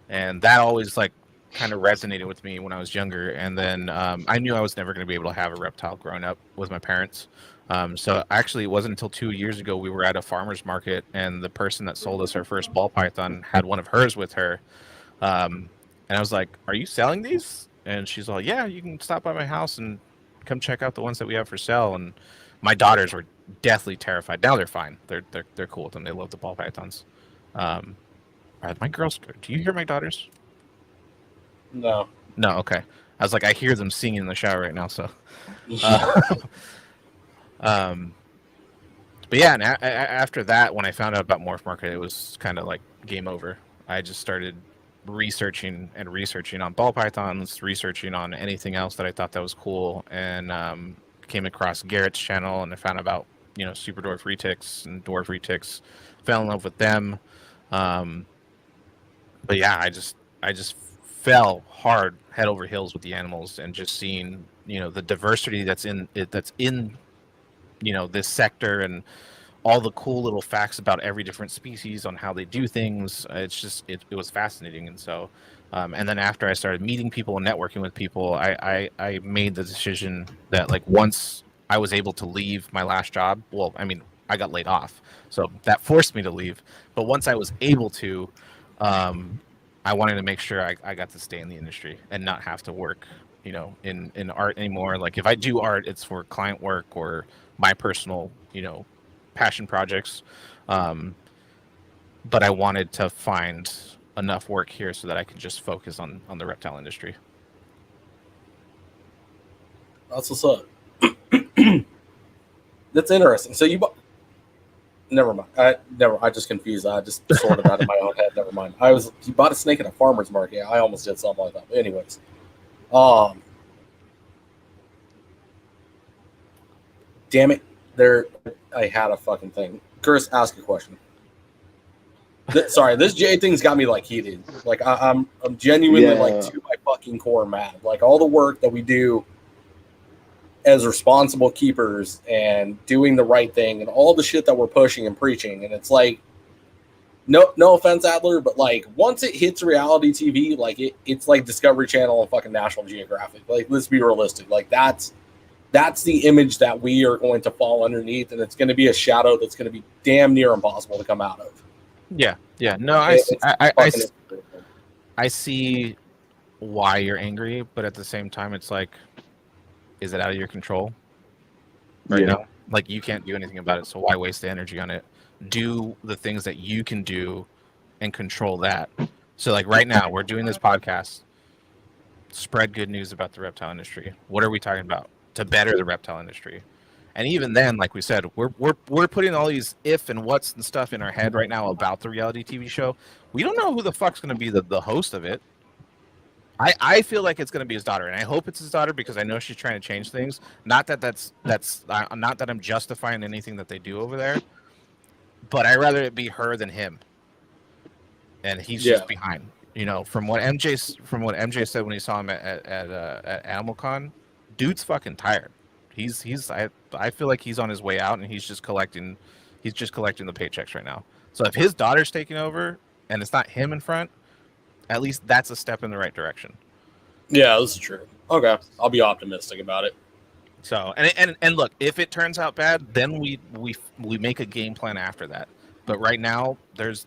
And that always like kind of resonated with me when I was younger. And then I knew I was never going to be able to have a reptile growing up with my parents. So actually it wasn't until 2 years ago we were at a farmer's market and the person that sold us our first ball python had one of hers with her. And I was like, "Are you selling these?" And she's like, "Yeah, you can stop by my house and come check out the ones that we have for sale." And my daughters were deathly terrified. Now they're fine. They're cool with them. They love the ball pythons. My girls, do you hear my daughters? No. No, okay. I was like, I hear them singing in the shower right now. So, but yeah, and after that, when I found out about Morph Market, it was kind of like game over. I just started researching on ball pythons, researching on anything else that I thought that was cool, and came across Garrett's channel, and I found about super dwarf retics and dwarf retics, fell in love with them. But yeah, I just fell hard head over heels with the animals, and just seeing the diversity that's in this sector, and all the cool little facts about every different species on how they do things. It's just it was fascinating. And so and then after I started meeting people and networking with people, I made the decision that like once I was able to leave my last job, well, I mean, I got laid off, so that forced me to leave. But once I was able to, I wanted to make sure I got to stay in the industry and not have to work in art anymore. Like if I do art, it's for client work or my personal passion projects, but I wanted to find enough work here so that I could just focus on the reptile industry. That's what's up. That's interesting. So you bought. Never mind. I just confused. I just sorted out in my own head. Never mind. You bought a snake at a farmer's market. I almost did something like that. But anyways, damn it. I had a fucking thing. Chris, ask a question. Sorry, this J thing's got me like heated. Like I'm genuinely like to my fucking core mad. Like all the work that we do as responsible keepers and doing the right thing and all the shit that we're pushing and preaching, and it's like, no offense, Adler, but like once it hits reality TV, like it's like Discovery Channel and fucking National Geographic. Like let's be realistic. Like that's the image that we are going to fall underneath, and it's going to be a shadow that's going to be damn near impossible to come out of. Yeah. No, I see why you're angry, but at the same time, it's like, is it out of your control right now? Like you can't do anything about it, so why waste the energy on it? Do the things that you can do and control that. So like right now, we're doing this podcast, spread good news about the reptile industry. What are we talking about to better the reptile industry? And even then, like we said, we're putting all these if and what's and stuff in our head right now about the reality TV show. We don't know who the fuck's going to be the host of it. I feel like it's going to be his daughter, and I hope it's his daughter because I know she's trying to change things. Not that that's not that I'm justifying anything that they do over there, but I'd rather it be her than him, and he's just behind. you know, from what MJ said when he saw him at Animal Con, dude's fucking tired. I feel like he's on his way out, and he's just collecting the paychecks right now. So if his daughter's taking over and it's not him in front, at least that's a step in the right direction. Yeah, this is true. Okay, I'll be optimistic about it. So and look, if it turns out bad, then we make a game plan after that. But right now, it's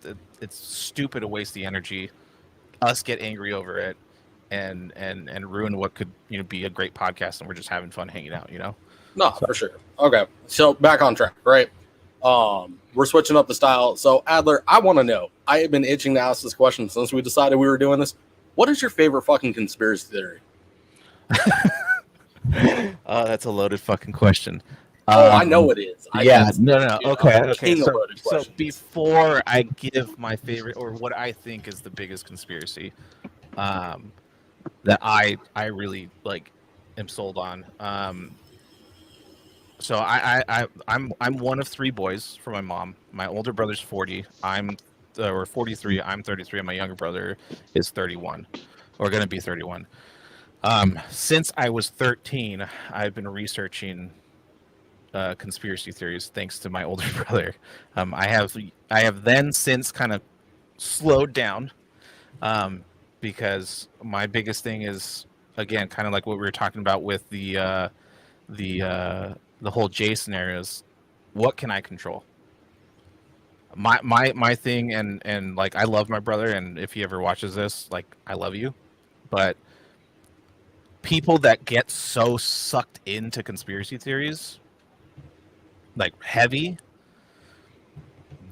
stupid to waste the energy, us get angry over it, and ruin what could, you know, be a great podcast, and we're just having fun hanging out, you know. No, for sure. Okay, so back on track, right? We're switching up the style. So Adler, I want to know. I have been itching to ask this question since we decided we were doing this. What is your favorite fucking conspiracy theory? Oh, that's a loaded fucking question. I know it is. No. Okay. So Questions. before I give my favorite or what I think is the biggest conspiracy, that I really like am sold on. So I'm one of three boys for my mom. My older brother's 40. I'm 43. I'm 33, and my younger brother is 31, or going to be 31. Since I was 13, I've been researching conspiracy theories thanks to my older brother. I have then since kind of slowed down, because my biggest thing is, again, kind of like what we were talking about with the whole J scenarios. What can I control? My thing, and like, I love my brother, and if he ever watches this, like, I love you, but people that get so sucked into conspiracy theories, like heavy,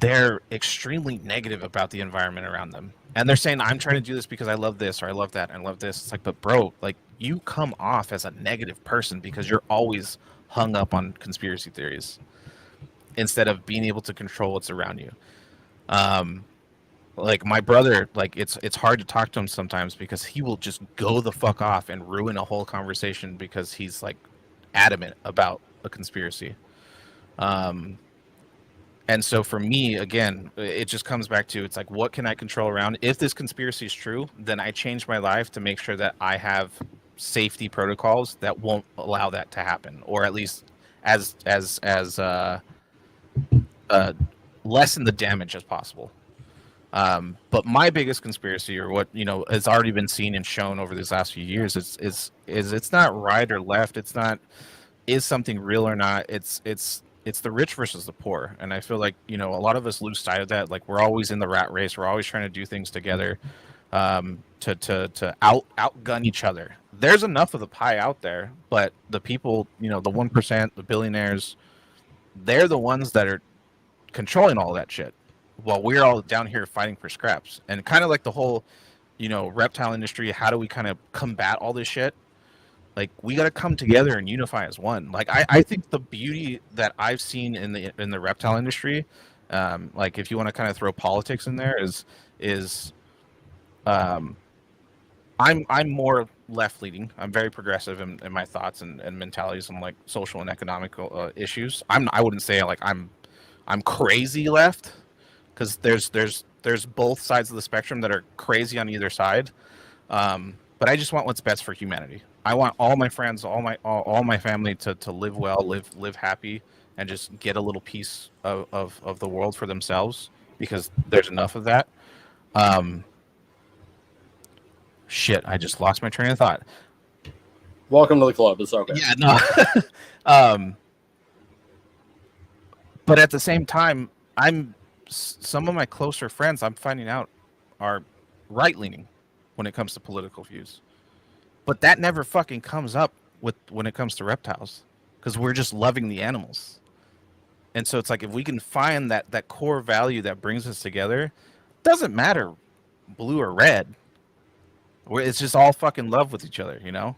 they're extremely negative about the environment around them. And they're saying, I'm trying to do this because I love this, or I love that, and I love this. It's like, but bro, like, you come off as a negative person because you're always hung up on conspiracy theories instead of being able to control what's around you. Like my brother, like it's hard to talk to him sometimes because he will just go the fuck off and ruin a whole conversation because he's like adamant about a conspiracy. And so for me, again, it just comes back to, it's like, what can I control around? If this conspiracy is true, then I change my life to make sure that I have safety protocols that won't allow that to happen, or at least as lessen the damage as possible. But my biggest conspiracy, or what, you know, has already been seen and shown over these last few years, is it's not right or left. It's not, is something real or not. It's the rich versus the poor. And I feel like, you know, a lot of us lose sight of that. Like, we're always in the rat race. We're always trying to do things together, to outgun each other. There's enough of the pie out there, but the people, you know, the 1%, the billionaires, they're the ones that are controlling all that shit, while we're all down here fighting for scraps. And kind of like the whole, you know, reptile industry, how do we kind of combat all this shit? Like, we got to come together and unify as one. Like, I think the beauty that I've seen in the reptile industry, like, if you want to kind of throw politics in there, is I'm more left leaning. I'm very progressive in my thoughts and mentalities on like social and economical issues. I wouldn't say like I'm crazy left, because there's both sides of the spectrum that are crazy on either side. But I just want what's best for humanity. I want all my friends, all my family to live well, live happy, and just get a little piece of the world for themselves, because there's enough of that. Shit, I just lost my train of thought. Welcome to the club. It's okay. Yeah, no. But at the same time, some of my closer friends, I'm finding out, are right-leaning when it comes to political views. But that never fucking comes up when it comes to reptiles, because we're just loving the animals. And so it's like, if we can find that core value that brings us together, doesn't matter blue or red. It's just all fucking love with each other, you know?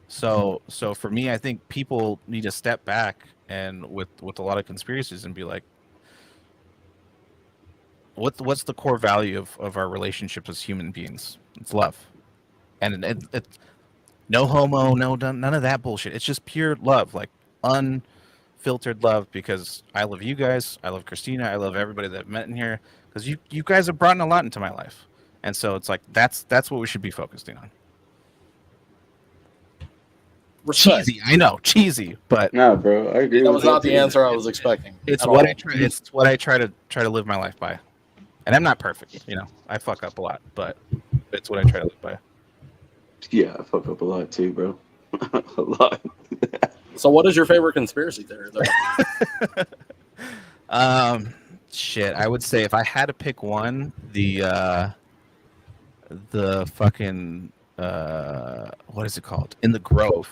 So for me, I think people need to step back and with a lot of conspiracies and be like, what's the core value of our relationships as human beings? It's love. And it's no homo, none of that bullshit. It's just pure love, like unfiltered love, because I love you guys. I love Christina. I love everybody that I've met in here, because you guys have brought in a lot into my life. And so it's like that's what we should be focusing on. Respect. Cheesy, I know, cheesy, but Nah, bro, I agree. That with was not the too. answer I was expecting. it's at what all. I try. It's what I try to live my life by. And I'm not perfect, you know. I fuck up a lot, but it's what I try to live by. Yeah, I fuck up a lot too, bro. A lot. So, what is your favorite conspiracy theory, though? Shit. I would say if I had to pick one, the fucking what is it called? In the Grove,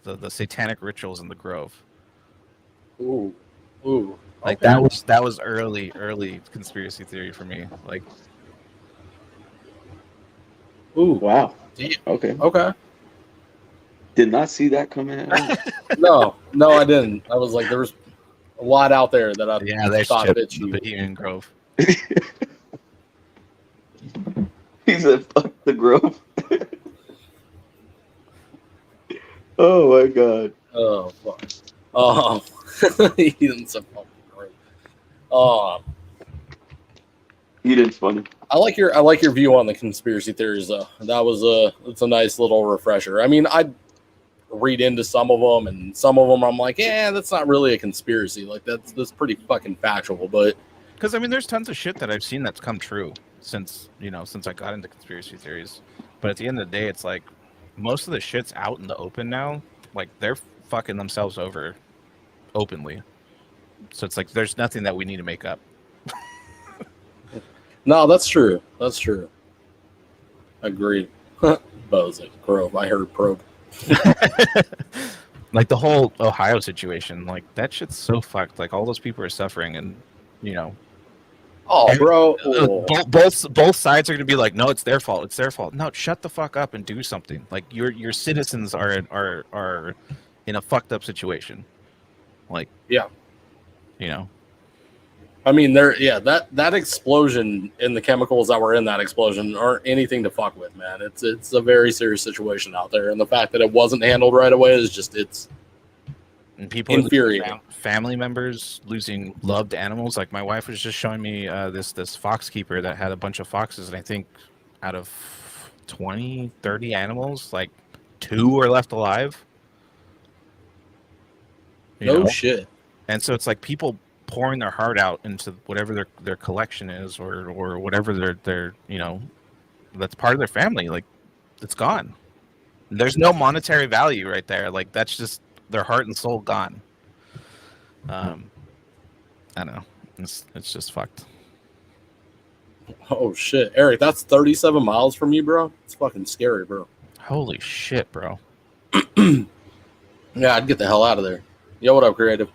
the satanic rituals in the Grove. Ooh. Like Okay. that was early conspiracy theory for me. Like, Ooh. Wow. Damn. Okay. Okay. Did not see that coming out. No, I didn't. I was like, there was a lot out there that I yeah, there's thought Chip, fit the you. Bohemian Grove. He said, "Fuck the Grove." Oh my god. Oh fuck. Oh, he didn't say fucking great. He didn't funny. I like your view on the conspiracy theories though. That was it's a nice little refresher. I mean, I read into some of them, and some of them I'm like, yeah, that's not really a conspiracy. Like that's pretty fucking factual. But Because I mean, there's tons of shit that I've seen that's come true since I got into conspiracy theories. But at the end of the day, it's like most of the shit's out in the open now. Like they're fucking themselves over openly. So it's like there's nothing that we need to make up. no, that's true. That's true. Agreed. Bo's like Grove. I heard probe. Like the whole Ohio situation, like that shit's so fucked. Like all those people are suffering, and you know, Oh, bro. Oh. both sides are gonna be like, no, it's their fault. It's their fault. No, shut the fuck up and do something. Like your citizens are in a fucked up situation. Like, Yeah. you know. I mean, that explosion and the chemicals that were in that explosion aren't anything to fuck with, man. It's a very serious situation out there, and the fact that it wasn't handled right away is just And people infuriating. Family members losing loved animals. Like my wife was just showing me this fox keeper that had a bunch of foxes, and I think out of 20, 30 animals, like 2 are left alive. You No know? shit. And so it's like people pouring their heart out into whatever their collection is, or whatever their you know, that's part of their family. Like it's gone. There's no monetary value right there. Like that's just their heart and soul gone. I don't know. It's just fucked. Oh shit, Eric, that's 37 miles from you, bro. It's fucking scary, bro. Holy shit, bro. Yeah, I'd get the hell out of there. Yo, what up, creative?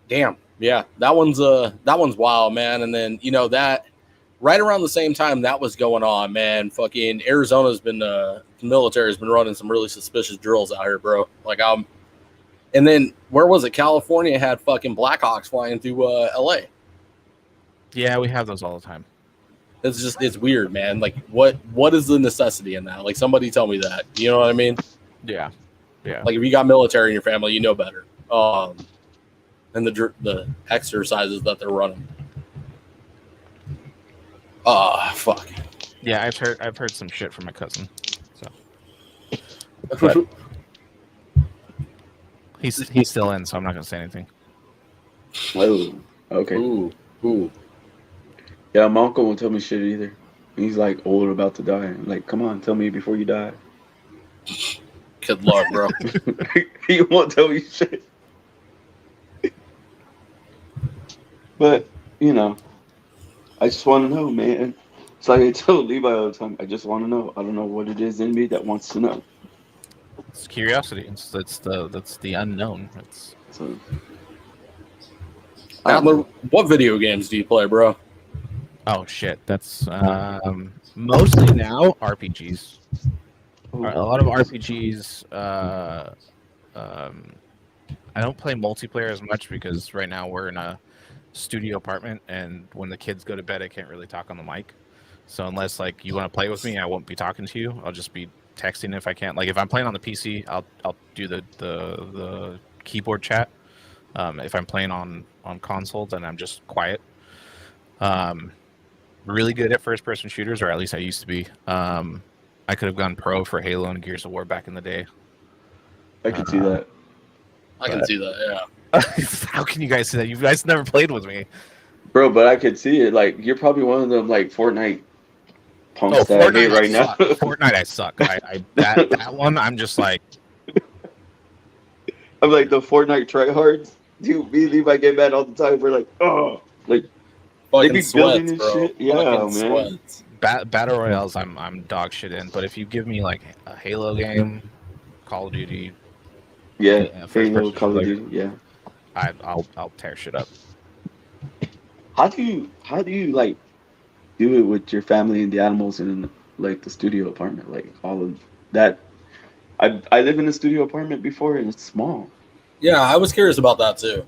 Damn, yeah, that one's wild, man. And then that right around the same time that was going on, man. Fucking Arizona's been the military's been running some really suspicious drills out here, bro. Like and then where was it? California had fucking Blackhawks flying through LA. Yeah, we have those all the time. It's weird, man. Like what is the necessity in that? Like somebody tell me that. You know what I mean? Yeah. Like if you got military in your family, you know better. And the exercises that they're running. Fuck. Yeah, I've heard some shit from my cousin. So, but he's still in, so I'm not gonna say anything. Oh, okay. Ooh. Yeah, my uncle won't tell me shit either. He's like old, about to die. I'm like, come on, tell me before you die. Good luck, bro. He won't tell me shit. But, I just want to know, man. It's like I tell Levi all the time, I just want to know. I don't know what it is in me that wants to know. It's curiosity. That's the unknown. So, Adler, what video games do you play, bro? Oh shit, that's mostly now RPGs. A lot of RPGs. I don't play multiplayer as much because right now we're in a studio apartment, and when the kids go to bed, I can't really talk on the mic. So unless like you want to play with me, I won't be talking to you. I'll just be texting if I can. Like if I'm playing on the PC, I'll do the keyboard chat. If I'm playing on console, then I'm just quiet. really good at first-person shooters, or at least I used to be. I could have gone pro for Halo and Gears of War back in the day. I can see that. I can see that. Yeah. How can you guys see that? You guys never played with me, bro. But I could see it. Like you're probably one of them like Fortnite punks that I hate right now. Fortnite, I suck. That one, I'm just like, I'm like the Fortnite tryhards. Dude, me and Levi get mad all the time. We're like, oh, like Fucking they be building this shit. Yeah, man. Sweats. Battle Royales, I'm dog shit in. But if you give me like a Halo game, Call of Duty, Halo, Call of Duty, yeah, I'll tear shit up. How do you like do it with your family and the animals in like the studio apartment, like all of that? I live in a studio apartment before and it's small. Yeah, I was curious about that too.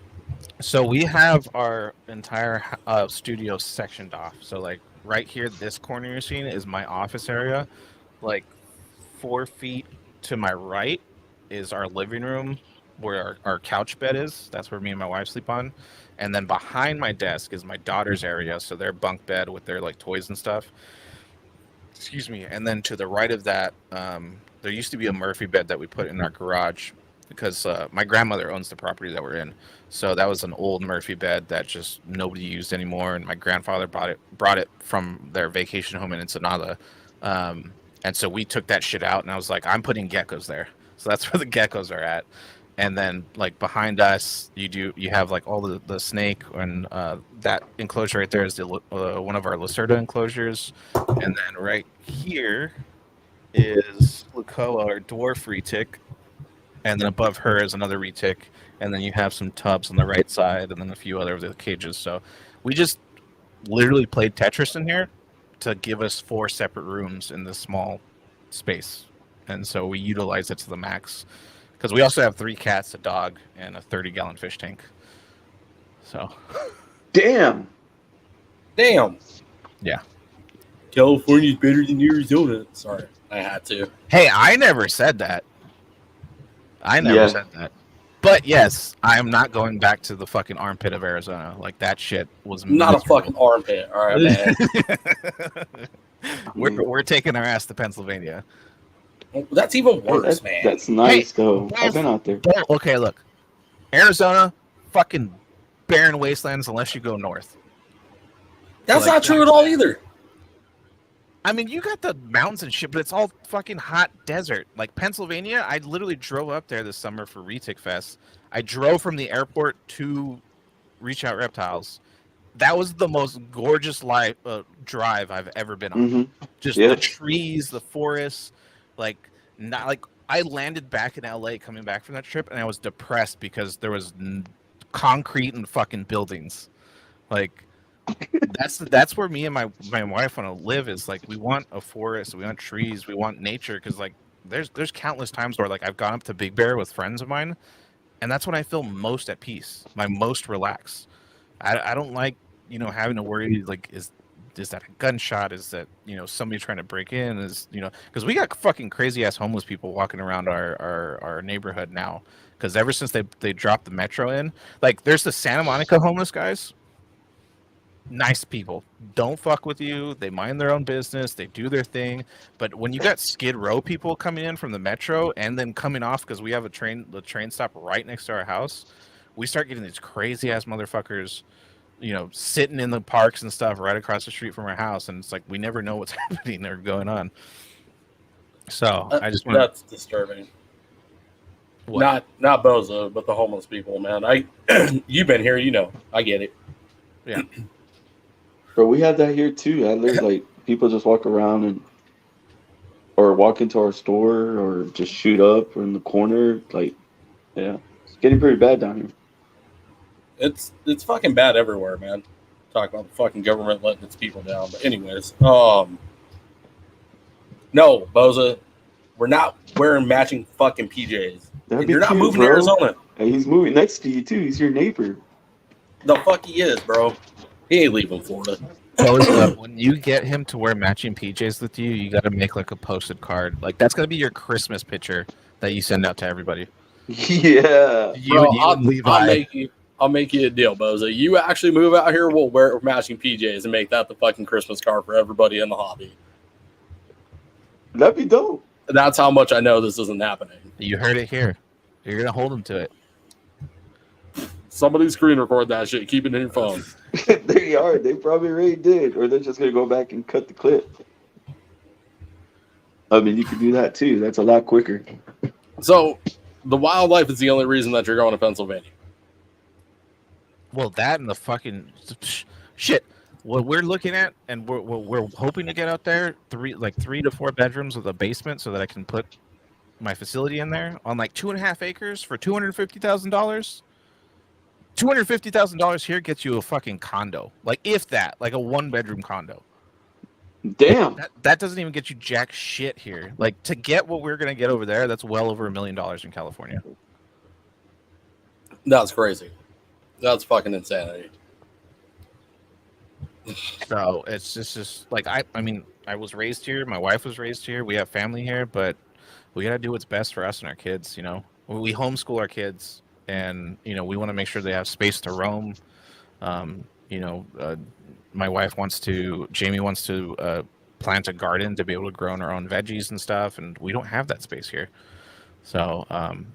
So we have our entire studio sectioned off. So like right here, this corner you're seeing is my office area. Like 4 feet to my right is our living room where our couch bed is. That's where me and my wife sleep on. And then behind my desk is my daughter's area. So their bunk bed with their like toys and stuff. Excuse me. And then to the right of that, there used to be a Murphy bed that we put in our garage because my grandmother owns the property that we're in. So that was an old Murphy bed that just nobody used anymore. And my grandfather brought it from their vacation home in Ensenada. And so we took that shit out and I was like, I'm putting geckos there. So that's where the geckos are at. And then like behind us, you have like all the snake and that enclosure right there is the one of our Lacerda enclosures. And then right here is Lucoa or dwarf retic. And then above her is another retic. And then you have some tubs on the right side and then a few other of the cages. So we just literally played Tetris in here to give us 4 separate rooms in this small space. And so we utilize it to the max. Because we also have 3 cats, a dog, and a 30-gallon fish tank. So. Damn. Yeah. California's better than Arizona. Sorry, I had to. Hey, I never said that. I never said that. But yes, I am not going back to the fucking armpit of Arizona. Like that shit was not miserable. A fucking armpit. All right, man. we're taking our ass to Pennsylvania. That's even worse, man. That's nice, though. I've been out there. Okay, look. Arizona, fucking barren wastelands unless you go north. That's like, not true at all either. I mean, you got the mountains and shit, but it's all fucking hot desert. Like Pennsylvania, I literally drove up there this summer for Retic Fest. I drove from the airport to Reach Out Reptiles. That was the most gorgeous drive I've ever been on. Mm-hmm. Just the trees, the forests. Like, not like I landed back in LA coming back from that trip, and I was depressed because there was concrete and fucking buildings. Like, that's where me and my wife want to live. Is like we want a forest, we want trees, we want nature. Because like there's countless times where like I've gone up to Big Bear with friends of mine, and that's when I feel most at peace, my most relaxed. I don't like having to worry like is that a gunshot? Is that somebody trying to break in? Is because we got fucking crazy ass homeless people walking around our neighborhood now. Because ever since they dropped the metro in, like there's the Santa Monica homeless guys. Nice people, don't fuck with you. They mind their own business. They do their thing. But when you got Skid Row people coming in from the metro and then coming off because we have the train stop right next to our house, we start getting these crazy ass motherfuckers. Sitting in the parks and stuff right across the street from our house, and it's like we never know what's happening or going on. So I just that's disturbing. What? Not Boza, but the homeless people, man. You've been here, I get it. Yeah. Bro, we have that here too. There's like people just walk around or walk into our store or just shoot up or in the corner. Like, yeah, it's getting pretty bad down here. It's fucking bad everywhere, man. Talk about the fucking government letting its people down. But anyways, no, Boza, we're not wearing matching fucking PJs. You're not moving to Arizona. Hey, he's moving next to you too. He's your neighbor. The fuck he is, bro. He ain't leaving Florida. Boza, when you get him to wear matching PJs with you, you got to make like a posted card. Like that's gonna be your Christmas picture that you send out to everybody. Yeah, Bro, I'll make you. I'll make you a deal, Boza. You actually move out here, we'll wear matching PJs and make that the fucking Christmas card for everybody in the hobby. That'd be dope. That's how much I know this isn't happening. You heard it here. You're gonna hold them to it. Somebody screen record that shit. Keep it in your phone. They are. They probably already did, or they're just gonna go back and cut the clip. I mean, you could do that too. That's a lot quicker. So, the wildlife is the only reason that you're going to Pennsylvania. Well, that and the fucking shit. What we're looking at, and we're hoping to get out there, 3 to 4 bedrooms with a basement, so that I can put my facility in there on like 2.5 acres for $250,000. $250,000 here gets you a fucking condo, like if that, like a 1-bedroom condo. Damn. That doesn't even get you jack shit here. Like to get what we're gonna get over there, that's well over $1 million in California. That's crazy. That's fucking insanity. So it's just like I mean, I was raised here. My wife was raised here. We have family here, but we gotta do what's best for us and our kids. You know, we homeschool our kids, and you know, we want to make sure they have space to roam. You know, my wife Jamie wants to plant a garden to be able to grow our own veggies and stuff, and we don't have that space here. So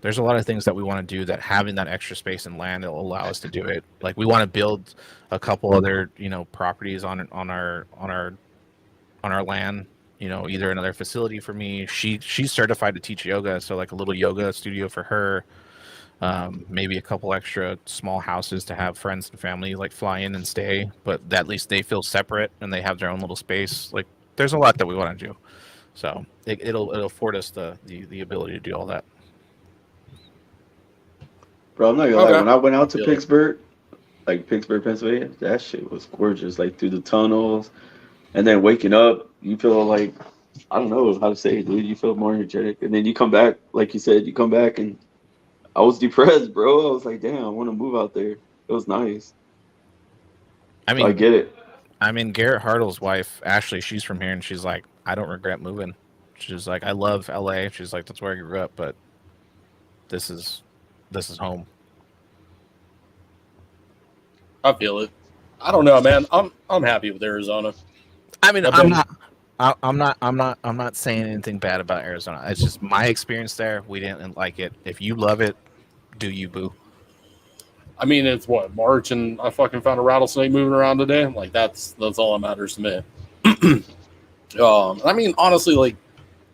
there's a lot of things that we want to do that having that extra space and land will allow us to do it. Like we want to build a couple other, you know, properties on our land. You know, either another facility for me. She's certified to teach yoga, so like a little yoga studio for her. Maybe a couple extra small houses to have friends and family like fly in and stay, but at least they feel separate and they have their own little space. Like there's a lot that we want to do. So it'll afford us the ability to do all that. Bro, I'm not gonna lie. When I went out to Pittsburgh, Pennsylvania, that shit was gorgeous. Like through the tunnels, and then waking up, you feel like, I don't know how to say it, dude. You feel more energetic, and then you come back, like you said, and I was depressed, bro. I was like, damn, I want to move out there. It was nice. I mean, I get it. I mean, Garrett Hartle's wife, Ashley, she's from here, and she's like, I don't regret moving. She's like, I love LA. She's like, that's where I grew up, but this is home. I feel it. I don't know, man. I'm happy with Arizona. I mean, I'm not saying anything bad about Arizona. It's just my experience there. We didn't like it. If you love it, do you, boo? I mean, it's what, March, and I fucking found a rattlesnake moving around today. Like that's all that matters to me. I mean, honestly, like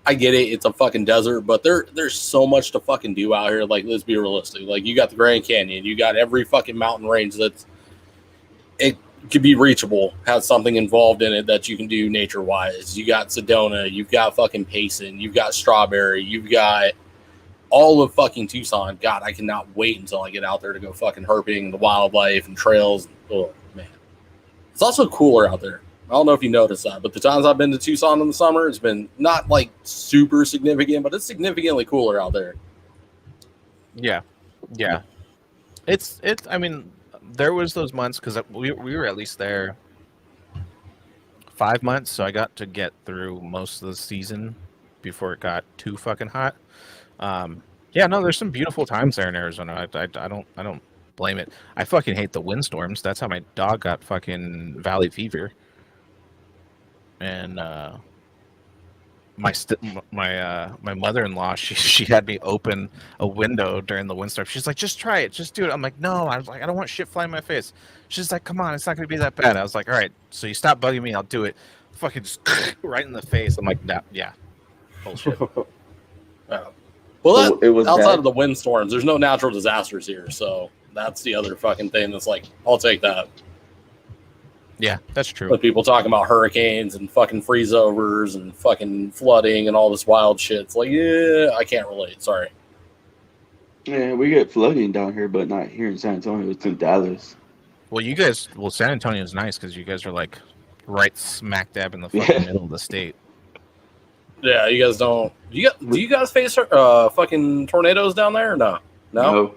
I get it. It's a fucking desert, but there's so much to fucking do out here. Like, let's be realistic. Like, you got the Grand Canyon, you got every fucking mountain range it could be reachable, has something involved in it that you can do nature wise. You got Sedona, you've got fucking Payson, you've got Strawberry, you've got all of fucking Tucson. God, I cannot wait until I get out there to go fucking herping, the wildlife and trails. Oh man, it's also cooler out there. I don't know if you noticed that, but the times I've been to Tucson in the summer, it's been not like super significant, but it's significantly cooler out there. Yeah. It's. I mean, there was those months because we were at least there 5 months, so I got to get through most of the season before it got too fucking hot. There's some beautiful times there in Arizona. I don't blame it. I fucking hate the windstorms. That's how my dog got fucking valley fever. And my mother-in-law, she had me open a window during the windstorm. She's like, just try it, just do it. I'm like, no. I was like, I don't want shit flying in my face. She's like, come on, it's not gonna be that bad. I was like, all right, so you stop bugging me, I'll do it. Fucking just right in the face. I'm like, nah, yeah, bullshit. Well, it was outside of the windstorms. There's no natural disasters here, so that's the other fucking thing. That's like, I'll take that. Yeah, that's true. But people talking about hurricanes and fucking freeze overs and fucking flooding and all this wild shit. It's like, yeah, I can't relate. Sorry. Yeah, we get flooding down here, but not here in San Antonio. It's in Dallas. Well, San Antonio is nice because you guys are like right smack dab in the fucking middle of the state. Yeah, you guys don't. Do you guys face fucking tornadoes down there or no? No.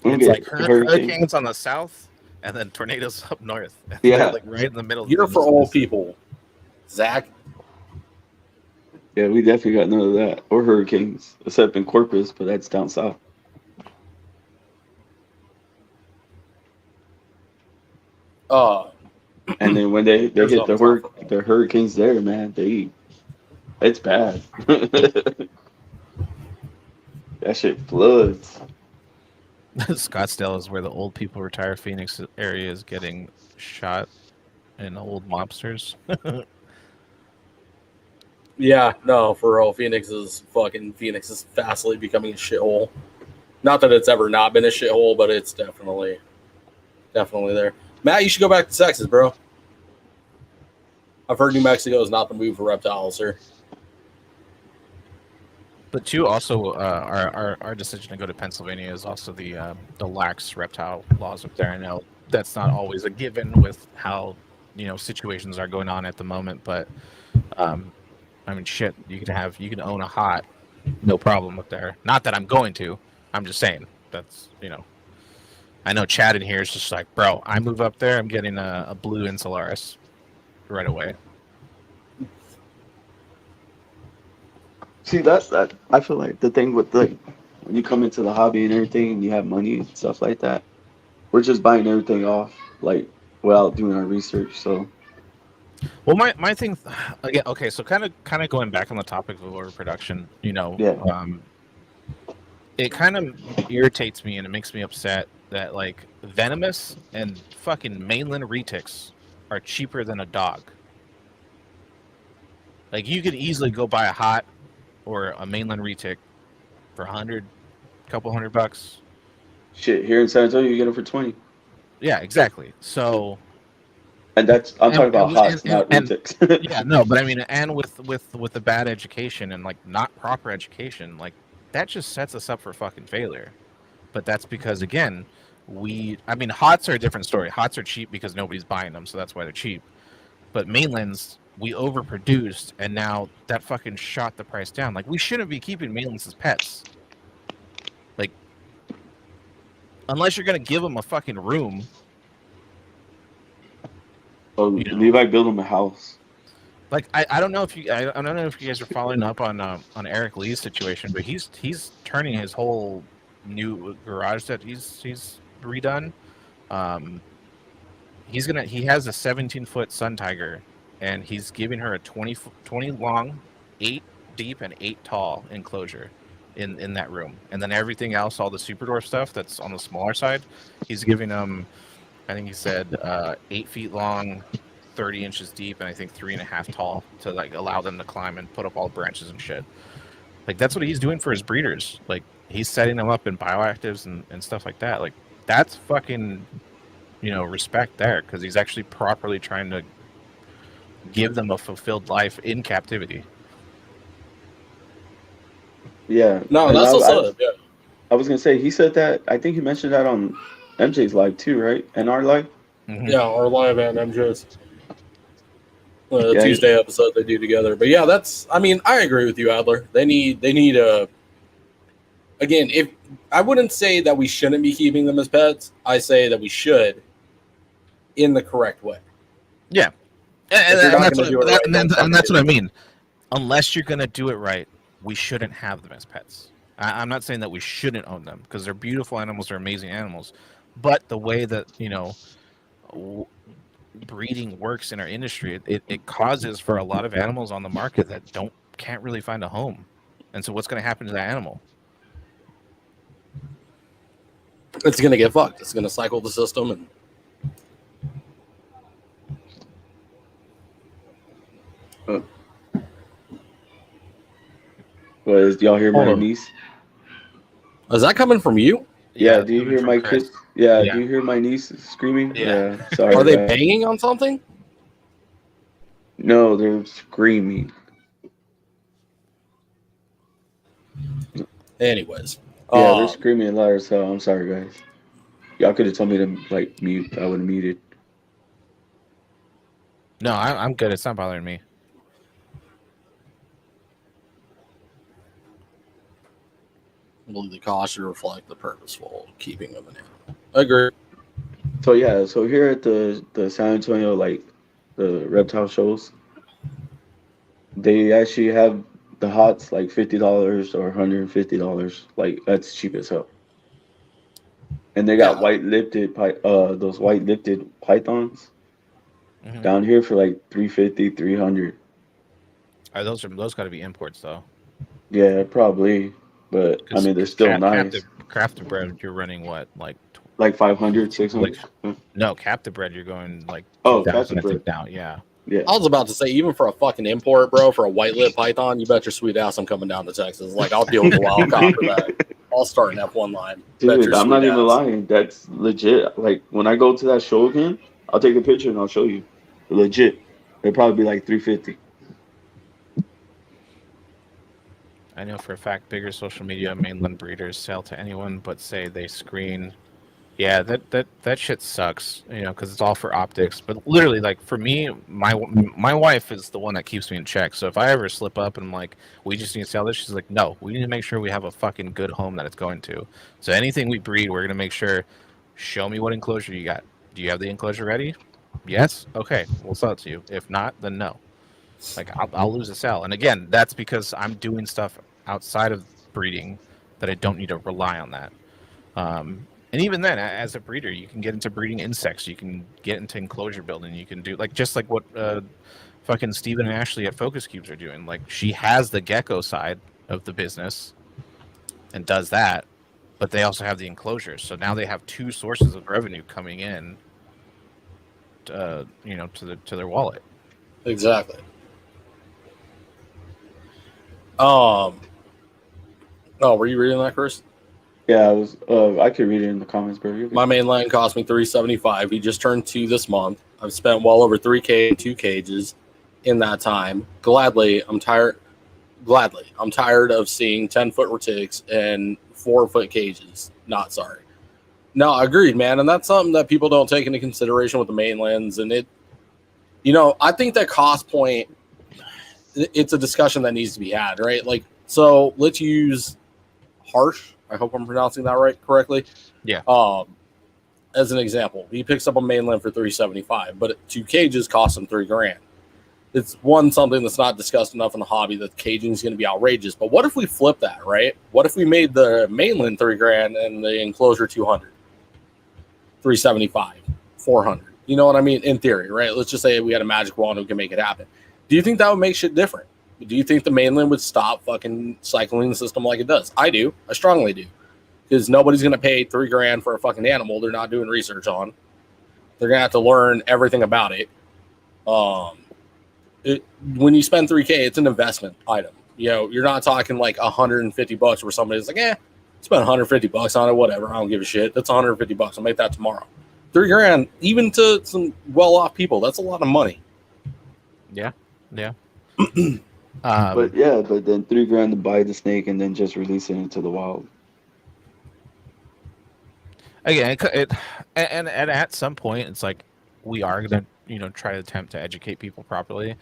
It's like hurricanes on the south. And then tornadoes up north. Yeah. Like right in the middle. You're for all people. Zach. Yeah, we definitely got none of that. Or hurricanes, except in Corpus, but that's down south. And then when they Here's hit what I'm talking the hurricanes there, man, it's bad. That shit floods. Scottsdale is where the old people retire. Phoenix area is getting shot in old mobsters. Yeah, no, for real. Phoenix is fastly becoming a shithole. Not that it's ever not been a shithole, but it's definitely there. Matt, you should go back to Texas, bro. I've heard New Mexico is not the move for reptiles, sir. But two, also, our decision to go to Pennsylvania is also the lax reptile laws up there. I know that's not always a given with how situations are going on at the moment, but I mean, shit, you can own a hot, no problem up there. Not that I'm going to. I'm just saying that's I know Chad in here is just like, bro, I move up there, I'm getting a blue Insularis right away. See, that's that. I feel like the thing with when you come into the hobby and everything, and you have money and stuff like that, we're just buying everything off without doing our research. So, well, my thing again. Okay, so kind of going back on the topic of overproduction, yeah, it kind of irritates me and it makes me upset that like venomous and fucking mainland retics are cheaper than a dog. Like you could easily go buy a hot or a mainland retic for couple $100. shit. Here in San Antonio, you get it for 20, Yeah, exactly. So, and I'm talking about hots, not and retics. yeah, no, but I mean, and with the bad education and like not proper education, like that just sets us up for fucking failure. But that's because again, hots are a different story. Hots are cheap because nobody's buying them, so that's why they're cheap. But mainlands, we overproduced, and now that fucking shot the price down. Like we shouldn't be keeping mainlands as pets. Like, unless you're gonna give them a fucking room. So Levi build him a house. Like I don't know if you guys are following up on Eric Lee's situation, but he's turning his whole new garage that he's redone. He has a 17-foot sun tiger, and he's giving her a 20 long, 8 deep and 8 tall enclosure in that room, and then everything else, all the super dwarf stuff that's on the smaller side, he's giving them. I think he said 8 feet long, 30 inches deep, and I think 3.5 tall to like allow them to climb and put up all branches and shit. Like that's what he's doing for his breeders. Like he's setting them up in bioactives and stuff like that. Like that's fucking respect there, because he's actually properly trying to give them a fulfilled life in captivity. Yeah. No, that's also yeah. I was gonna say he said that. I think he mentioned that on MJ's live too, right? And our live. Mm-hmm. Yeah, our live and MJ's Tuesday episode they do together. But yeah, I agree with you, Adler. They need a. Again, if I wouldn't say that we shouldn't be keeping them as pets, I say that we should, in the correct way. Yeah, and that's what I mean. Unless you're gonna do it right, we shouldn't have them as pets. I'm not saying that we shouldn't own them, because they're beautiful animals, they're amazing animals, but the way that breeding works in our industry, it causes for a lot of animals on the market that can't really find a home, and so what's going to happen to that animal? It's going to get fucked. It's going to cycle the system and. Was y'all hear my niece? Is that coming from you? Yeah. Do you hear my kids? Yeah. Do you hear my niece screaming? Yeah. Sorry. Are they banging on something? No, they're screaming. Anyways. Yeah, they're screaming loud as hell. I'm sorry, guys. Y'all could have told me to mute. I would have muted. No, I'm good. It's not bothering me. I believe the cost should reflect the purposeful keeping of an animal. I agree. So yeah, here at the San Antonio, the reptile shows, they actually have the hots $50 or $150. Like that's cheap as hell. And they got those white lifted pythons down here for like 350, 300. Those got to be imports though. Yeah, probably. But I mean, they're still nice. Captive bred, you're running what, like 500, 600? No, captive bred, you're going like 2,000 I think now. Yeah. Yeah. I was about to say, even for a fucking import, bro, for a white lip python, you bet your sweet ass I'm coming down to Texas. Like, I'll deal with the wild cop for that. I'll start an F1 line. Dude, I'm not even lying. That's legit. Like, when I go to that show again, I'll take a picture and I'll show you. Legit. It'll probably be like 350. I know for a fact bigger social media mainland breeders sell to anyone but say they screen. Yeah, that shit sucks, you know, because it's all for optics. But literally, like, for me, my wife is the one that keeps me in check. So if I ever slip up and I'm like, we just need to sell this, she's like, no, we need to make sure we have a fucking good home that it's going to. So anything we breed, we're going to make sure, show me what enclosure you got. Do you have the enclosure ready? Yes? Okay, we'll sell it to you. If not, then no. Like, I'll lose a sale. And again, that's because I'm doing stuff outside of breeding that I don't need to rely on that. And even then, as a breeder, you can get into breeding insects. You can get into enclosure building. You can do just like what fucking Steven and Ashley at Focus Cubes are doing. Like, she has the gecko side of the business and does that, but they also have the enclosures. So now they have two sources of revenue coming in, to their wallet. Exactly. Oh, were you reading that, Chris? Yeah, I was. I could read it in the comments, bro. My main line cost me $375. He just turned 2 this month. I've spent well over $3K in 2 cages in that time. Gladly, I'm tired of seeing 10-foot retics and 4-foot cages. Not sorry. No, agreed, man. And that's something that people don't take into consideration with the mainlands. And I think that cost point, it's a discussion that needs to be had, right? Like, so let's use Harsh. I hope I'm pronouncing that correctly. Yeah. As an example, he picks up a mainland for $375, but 2 cages cost him $3,000. It's something that's not discussed enough in the hobby that caging is going to be outrageous. But what if we flip that, right? What if we made the mainland $3,000 and the enclosure $200, $375, $400? You know what I mean? In theory, right? Let's just say we had a magic wand and we can make it happen. Do you think that would make shit different? Do you think the mainland would stop fucking cycling the system like it does? I do. I strongly do. Because nobody's going to pay $3,000 for a fucking animal they're not doing research on. They're going to have to learn everything about it. When you spend $3K, it's an investment item. You're not talking like $150 where somebody's like, spend $150 on it, whatever. I don't give a shit. That's $150. I'll make that tomorrow. $3,000, even to some well-off people, that's a lot of money. Yeah. But then $3,000 to buy the snake and then just release it into the wild. Again, and at some point, it's like we are gonna try to attempt to educate people properly.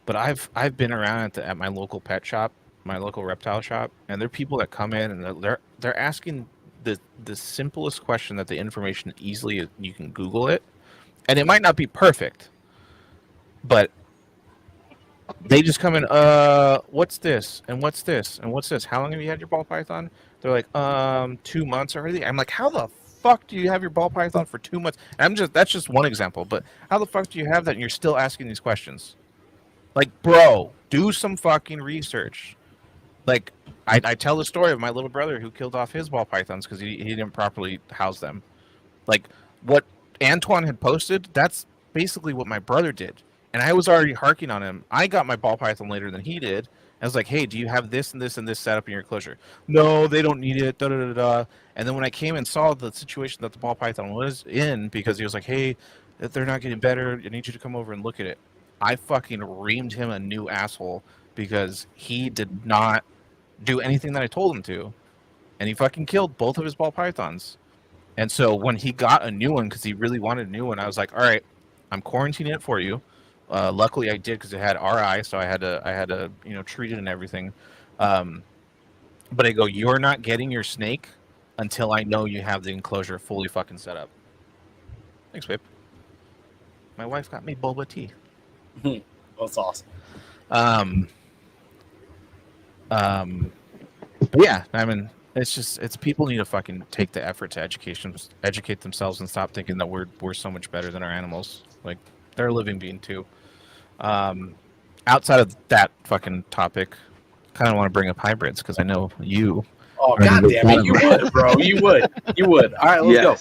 But I've been around at my local pet shop, my local reptile shop, and there are people that come in and they're asking the simplest question that the information easily, you can Google it, and it might not be perfect, but they just come in, what's this? And what's this? And what's this? How long have you had your ball python? They're like, 2 months already. I'm like, how the fuck do you have your ball python for 2 months? And that's just one example, but how the fuck do you have that and you're still asking these questions? Like, bro, do some fucking research. Like, I tell the story of my little brother who killed off his ball pythons because he didn't properly house them. Like, what Antoine had posted, that's basically what my brother did. And I was already harking on him. I got my ball python later than he did. I was like, hey, do you have this and this and this set up in your enclosure? No, they don't need it. And then when I came and saw the situation that the ball python was in, because he was like, hey, they're not getting better, I need you to come over and look at it. I fucking reamed him a new asshole because he did not do anything that I told him to. And he fucking killed both of his ball pythons. And so when he got a new one, because he really wanted a new one, I was like, all right, I'm quarantining it for you. Luckily I did because it had RI, so I had to treat it and everything. But I go, you're not getting your snake until I know you have the enclosure fully fucking set up. Thanks, babe. My wife got me boba tea. That's awesome. But yeah, I mean, It's people need to fucking take the effort to educate themselves and stop thinking that we're so much better than our animals. Like they're a living being too. Outside of that fucking topic, kind of want to bring up hybrids because I know you. Oh god damn it, you would, bro. You would. All right, let's go.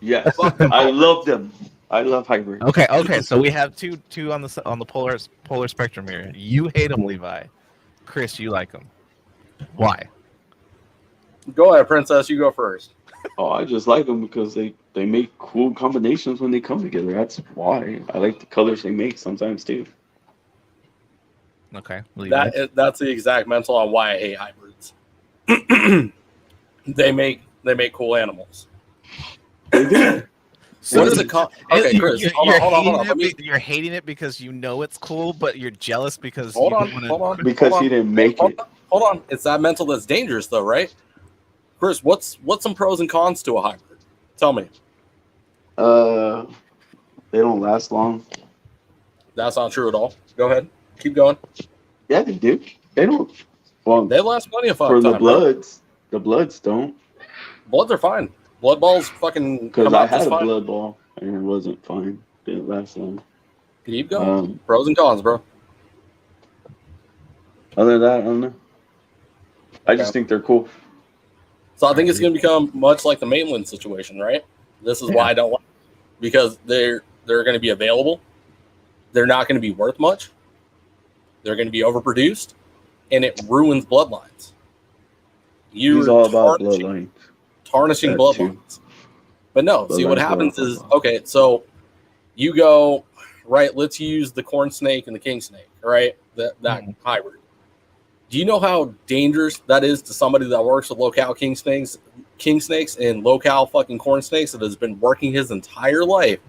Yes. I love them. I love hybrids. Okay. So we have two on the polar spectrum here. You hate them, Levi. Chris, you like them. Why? Go ahead, Princess. You go first. Oh, I just like them because they make cool combinations when they come together. That's why I like the colors they make sometimes too. Okay, that's the exact mental on why I hate hybrids. They make cool animals. So what is it called? Okay, Chris, hold on. You're hating it because you know it's cool, but you're jealous because hold on. Because he didn't make it. Hold on. It's that mental that's dangerous, though, right? Chris, what's some pros and cons to a hybrid? Tell me. They don't last long. That's not true at all. Go ahead. Keep going. Yeah, they do. They don't. Well, they last plenty of for time. The bloods. Bro. The bloods don't. Bloods are fine. Blood balls fucking. Because I had a blood ball and it wasn't fine. Didn't last long. Keep going. Pros and cons, bro. Other than that, I don't know. I just think they're cool. So I think it's going to become much like the Maitland situation, right? This is why I don't like it. Because they're going to be available. They're not going to be worth much. They're going to be overproduced, and it ruins bloodlines. It's all about bloodlines. Tarnishing bloodlines. But no, see what happens is, okay, so you go, right, let's use the corn snake and the king snake, right? That hybrid. Do you know how dangerous that is to somebody that works with locale king snakes and locale fucking corn snakes that has been working his entire life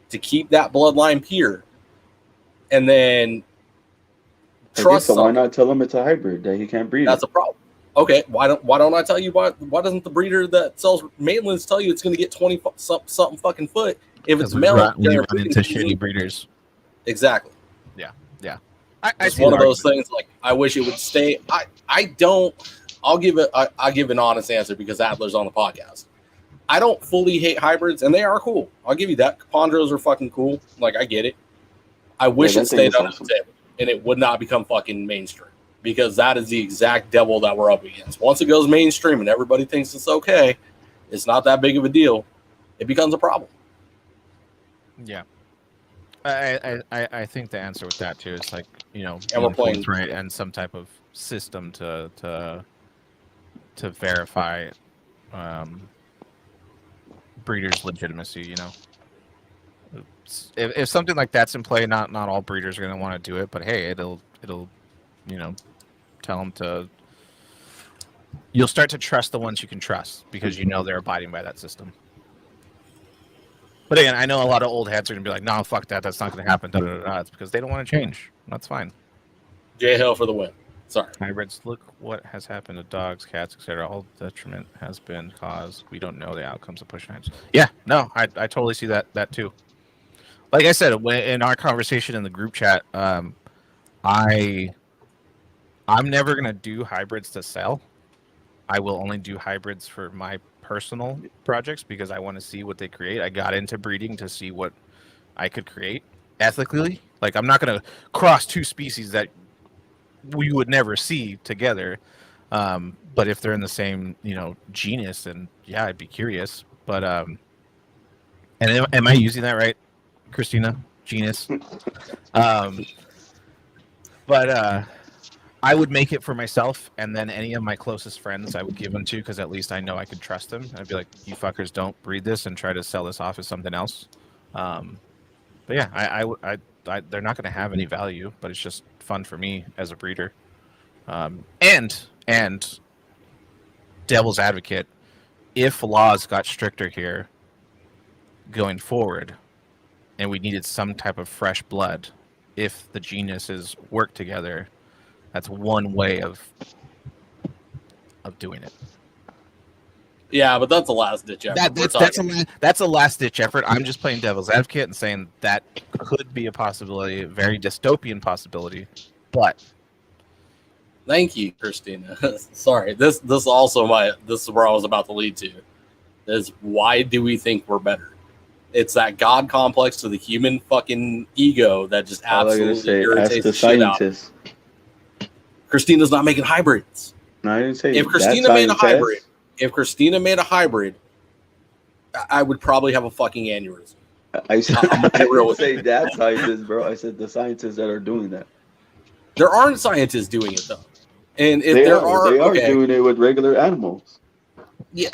to keep that bloodline pure? And then trust. So why not tell him it's a hybrid that he can't breed? That's a problem. Okay, why don't I tell you why doesn't the breeder that sells Maitlands tell you it's going to get 20 something fucking foot if it's male? We run into shitty breeders. Exactly. Yeah. It's one of those things. Like I wish it would stay. I don't. I'll give an honest answer because Adler's on the podcast. I don't fully hate hybrids, and they are cool. I'll give you that. Chondros are fucking cool. Like I get it. I wish it stayed on the table and it would not become fucking mainstream because that is the exact devil that we're up against. Once it goes mainstream and everybody thinks it's okay, it's not that big of a deal. It becomes a problem. Yeah. I think the answer with that too is like, and we're playing right and some type of system to verify breeders' legitimacy. If something like that's in play, not all breeders are going to want to do it, but hey, it'll tell them to. You'll start to trust the ones you can trust because they're abiding by that system. But again, I know a lot of old heads are going to be like, no, fuck that. That's not going to happen. It's because they don't want to change. That's fine. J Hill for the win. Sorry. Hybrids, look what has happened to dogs, cats, etc. All detriment has been caused. We don't know the outcomes of push hybrids. Yeah, no, I totally see that too. Like I said, in our conversation in the group chat, I'm never going to do hybrids to sell. I will only do hybrids for my personal projects because I want to see what they create. I got into breeding to see what I could create ethically. Like I'm not going to cross two species that we would never see together. But if they're in the same, genus, then yeah, I'd be curious. But and am I using that right, Christina? Genus. But I would make it for myself, and then any of my closest friends I would give them to, because at least I know I could trust them. I'd be like, you fuckers don't breed this and try to sell this off as something else. But yeah, they're not going to have any value, but it's just fun for me as a breeder. And devil's advocate, if laws got stricter here going forward, and we needed some type of fresh blood, if the genuses work together, that's one way of doing it. Yeah, but that's a last ditch effort. That's a last ditch effort. I'm just playing devil's advocate and saying that could be a possibility, a very dystopian possibility. But Thank you, Christina. Sorry, this is also this is where I was about to lead to. Is why do we think we're better? It's that God complex to the human fucking ego that just All I gotta absolutely say, ask irritates the the shit out. scientists. Christina's not making hybrids. No, I didn't say If that Christina made a hybrid, scientist. I would probably have a fucking aneurysm. I get real didn't with say that scientist, bro. I said the scientists that are doing that. There aren't scientists doing it though, and if They there are okay, doing it with regular animals. yeah,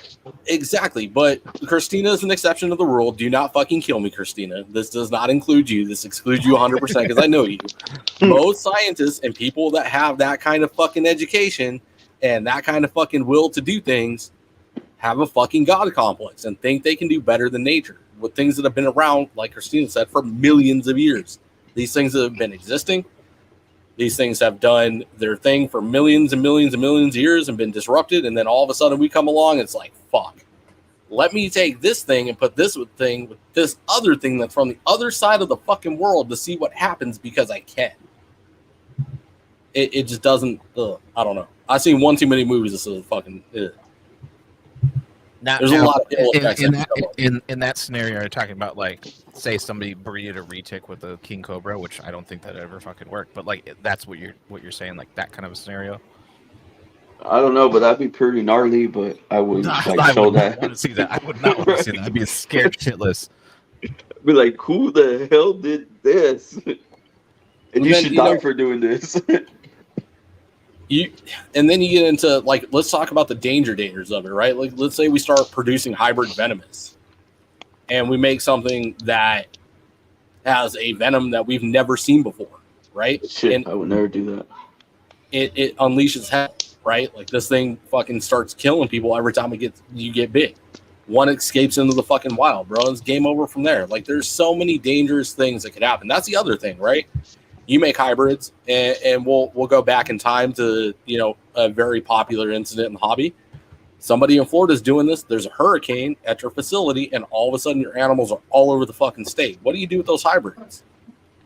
exactly. But Christina is an exception to the rule. Do not fucking kill me, Christina. This does not include you. This excludes you 100% because I know you. Most scientists and people that have that kind of fucking education and that kind of fucking will to do things have a fucking God complex and think they can do better than nature with things that have been around, like Christina said, for millions of years. These things have been existing. These things have done their thing for millions and millions and millions of years and been disrupted. And then all of a sudden we come along, it's like, fuck. Let me take this thing and put this thing with this other thing that's from the other side of the fucking world to see what happens because I can. It just doesn't, I don't know. I've seen one too many movies that says fucking, there's a lot of ill effects. In that scenario, you're talking about, like, say somebody breeded a retic with a king cobra, which I don't think that ever fucking worked. But like, that's what you're saying, like that kind of a scenario. I don't know, but that'd be pretty gnarly. But I would I show would that. not want to see that. I would not want to see that. I'd be scared shitless. Be like, who the hell did this? And you should die for doing this. And then you get into, like, let's talk about the dangers of it, right? Like, let's say we start producing hybrid venomous and we make something that has a venom that we've never seen before, right? Shit, and I would never do that. It unleashes hell, right? Like, this thing fucking starts killing people every time you get big. One escapes into the fucking wild, bro. It's game over from there. Like, there's so many dangerous things that could happen. That's the other thing, right? You make hybrids, and we'll go back in time to, a very popular incident in the hobby. Somebody in Florida is doing this. There's a hurricane at your facility, and all of a sudden your animals are all over the fucking state. What do you do with those hybrids?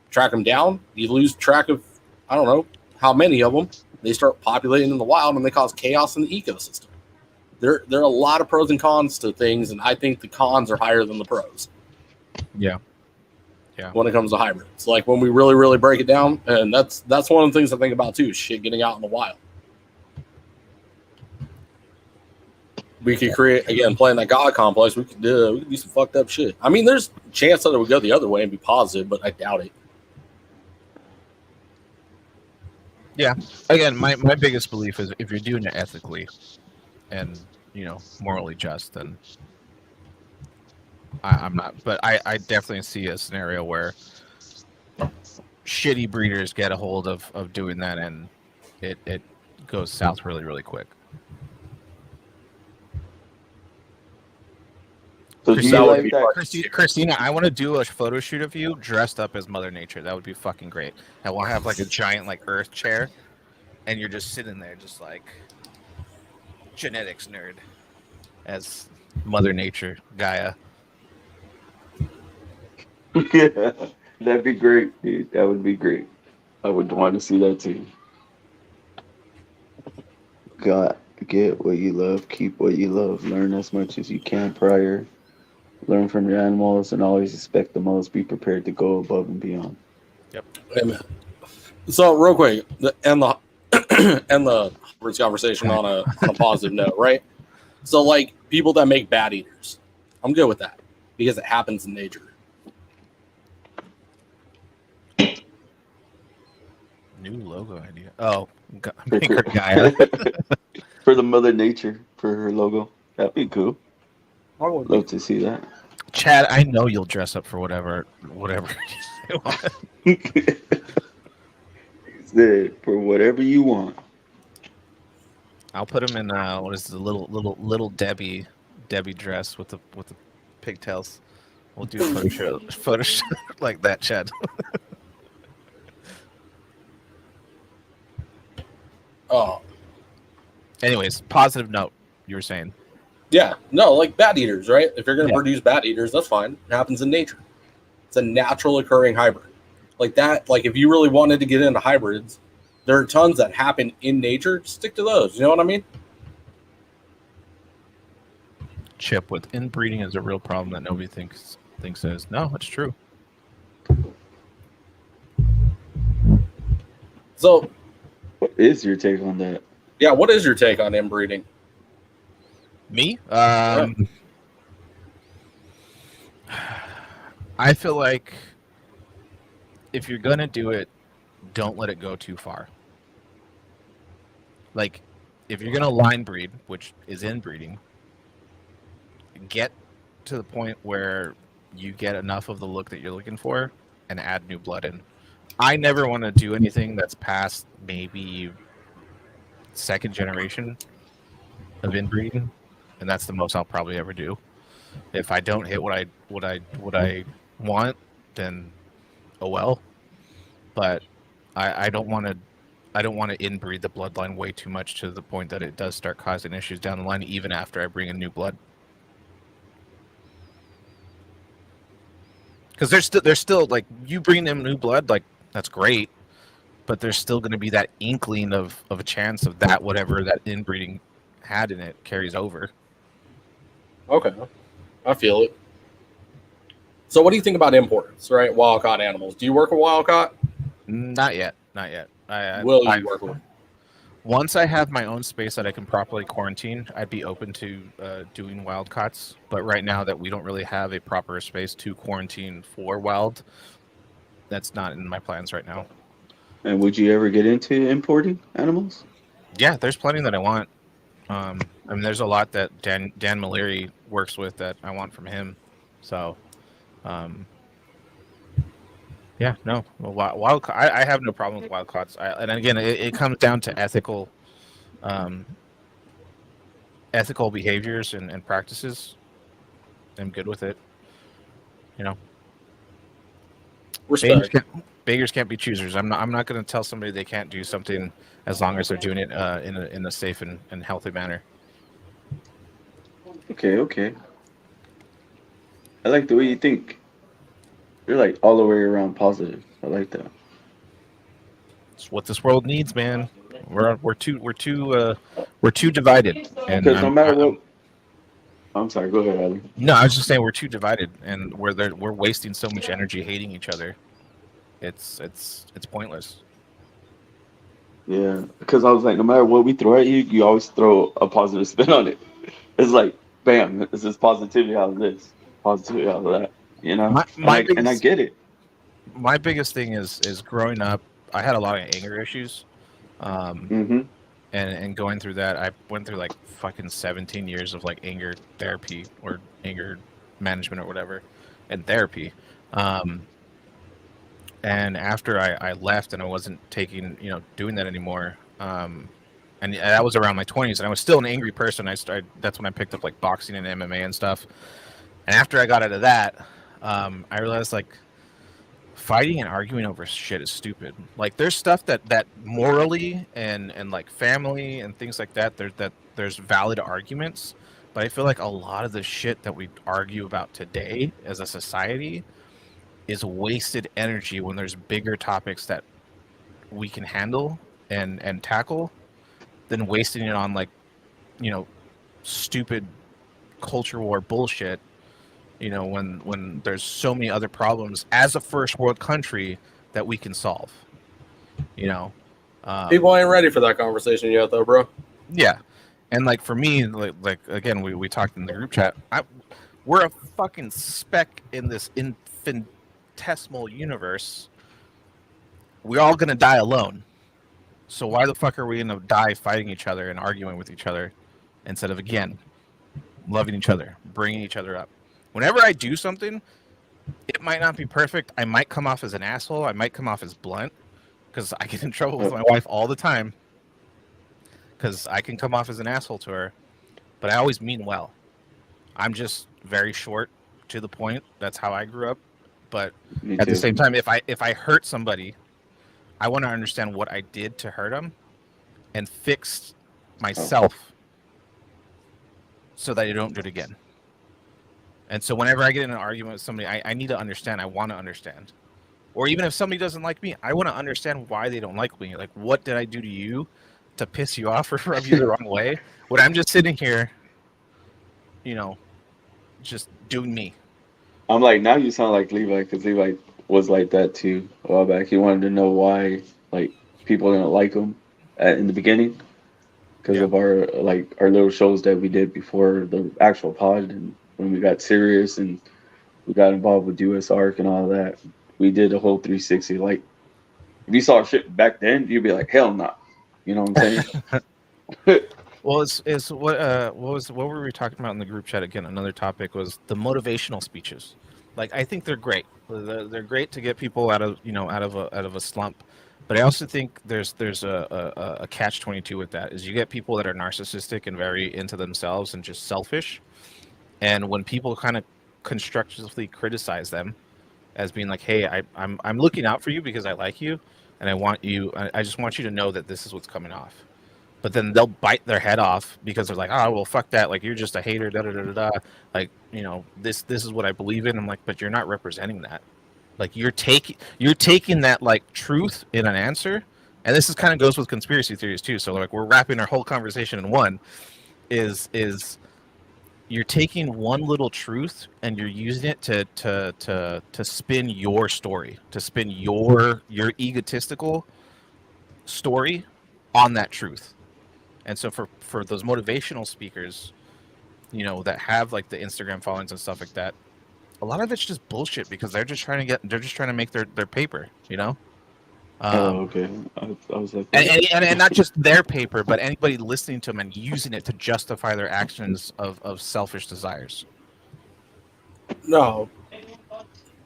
Track them down? You lose track of, I don't know, how many of them. They start populating in the wild, and they cause chaos in the ecosystem. There are a lot of pros and cons to things, and I think the cons are higher than the pros. Yeah. When it comes to hybrids, like when we really, really break it down, and that's one of the things I think about too. Shit, getting out in the wild. We could create, again, playing that God complex. We could do some fucked up shit. I mean, there's a chance that it would go the other way and be positive, but I doubt it. Yeah. Again, my biggest belief is if you're doing it ethically and morally just, then I'm not. But I definitely see a scenario where shitty breeders get a hold of doing that, and it goes south really, really quick. So Christina, I want to do a photo shoot of you dressed up as Mother Nature. That would be fucking great. I want to have like a giant like Earth chair, and you're just sitting there, just like genetics nerd as Mother Nature, Gaia. Yeah, that'd be great, dude. That would be great. I would want to see that too. God, get what you love, keep what you love, learn as much as you can prior. Learn from your animals and always expect the most. Be prepared to go above and beyond. Yep. Amen. So real quick, end the conversation on a positive note, right? So like people that make bat eaters, I'm good with that because it happens in nature. New logo idea. Oh, maker Gaia. For the Mother Nature, for her logo. That'd be cool. Love to see that. Chad, I know you'll dress up for whatever you want. For whatever you want. I'll put him in what is the little Debbie dress with the pigtails. We'll do a photo shoot like that, Chad. Oh. Anyways, positive note, you were saying. Yeah, no, like bat eaters, right? If you're going to produce bat eaters, that's fine. It happens in nature. It's a natural occurring hybrid. Like that, like if you really wanted to get into hybrids, there are tons that happen in nature. Stick to those. You know what I mean? Chip with inbreeding is a real problem that nobody thinks is. No, it's true. So, what is your take on that? Yeah, what is your take on inbreeding? Me? I feel like if you're gonna do it, don't let it go too far. Like, if you're gonna line breed, which is inbreeding, get to the point where you get enough of the look that you're looking for and add new blood in. I never want to do anything that's past maybe second generation of inbreeding, and that's the most I'll probably ever do. If I don't hit what I want, then oh well. But I don't want to inbreed the bloodline way too much to the point that it does start causing issues down the line, even after I bring in new blood. Because there's still like, you bring in new blood, like that's great, but there's still going to be that inkling of a chance of that whatever that inbreeding had in it carries over. Okay, I feel it. So, what do you think about imports? Right, wild caught animals. Do you work with wild caught? Not yet. Will you work with? Once I have my own space that I can properly quarantine, I'd be open to doing wild caughts. But right now that we don't really have a proper space to quarantine for wild, that's not in my plans right now. And would you ever get into importing animals? Yeah, there's plenty that I want. I mean, there's a lot that Dan Maliri works with that I want from him. So, yeah, no, wild. I have no problem with wild caughts. And again, it comes down to ethical behaviors and practices. I'm good with it. You know, Respect. Beggars can't be choosers. I'm not going to tell somebody they can't do something as long as they're doing it in a safe and healthy manner. Okay. I like the way you think. You're like all the way around positive. I like that. It's what this world needs, man. We're too divided. And Because no matter what, I'm sorry. Go ahead, Ali. No, I was just saying we're too divided, and we're wasting so much energy hating each other. It's pointless. Yeah, because I was like, no matter what we throw at you, you always throw a positive spin on it. It's like, bam, this is positivity out of this, positivity out of that. You know, and I get it. My biggest thing is growing up, I had a lot of anger issues, and going through that, I went through like fucking 17 years of like anger therapy or anger management or whatever, and therapy. And after I left and I wasn't doing that anymore, and that was around my 20s, and I was still an angry person. That's when I picked up like boxing and MMA and stuff. And after I got out of that, I realized like fighting and arguing over shit is stupid. Like there's stuff that morally and like family and things like that, there's valid arguments, but I feel like a lot of the shit that we argue about today as a society is wasted energy when there's bigger topics that we can handle and tackle than wasting it on like, stupid culture war bullshit. When there's so many other problems as a first world country that we can solve. People ain't ready for that conversation yet, though, bro. Yeah, and like for me, like again, we talked in the group chat. We're a fucking speck in this infinitesimal universe. We're all gonna die alone. So why the fuck are we gonna die fighting each other and arguing with each other instead of again loving each other, bringing each other up? Whenever I do something, it might not be perfect. I might come off as an asshole. I might come off as blunt because I get in trouble with my wife all the time because I can come off as an asshole to her, but I always mean well. I'm just very short, to the point. That's how I grew up. But at the same time, if I hurt somebody, I want to understand what I did to hurt them and fix myself so that I don't do it again. And so whenever I get in an argument with somebody, I need to understand. I want to understand. Or even if somebody doesn't like me, I want to understand why they don't like me. Like, what did I do to you to piss you off or rub you the wrong way? When I'm just sitting here, just doing me. I'm like, now you sound like Levi, because Levi was like that too a while back. He wanted to know why like people didn't like him in the beginning because of our little shows that we did before the actual pod, and when we got serious and we got involved with US Arc and all that. We did a whole 360. Like, if you saw shit back then, you'd be like, hell no. You know what I'm saying? Well, it's what were we talking about in the group chat again? Another topic was the motivational speeches. Like, I think they're great. They're great to get people out of a slump. But I also think there's a catch-22 with that. Is you get people that are narcissistic and very into themselves and just selfish. And when people kind of constructively criticize them as being like, hey, I'm looking out for you because I like you, and I just want you to know that this is what's coming off. But then they'll bite their head off because they're like, oh, well, fuck that. Like, you're just a hater, da da da da da. Like, this is what I believe in. I'm like, but you're not representing that. Like, you're taking that like truth in an answer, and this is kind of goes with conspiracy theories too. So like, we're wrapping our whole conversation in one. Is you're taking one little truth and you're using it to spin your story, to spin your egotistical story on that truth. And so for those motivational speakers, that have like the Instagram followings and stuff like that, a lot of it's just bullshit because they're just trying to make their paper, Okay. I was like, and not just their paper, but anybody listening to them and using it to justify their actions of selfish desires. No,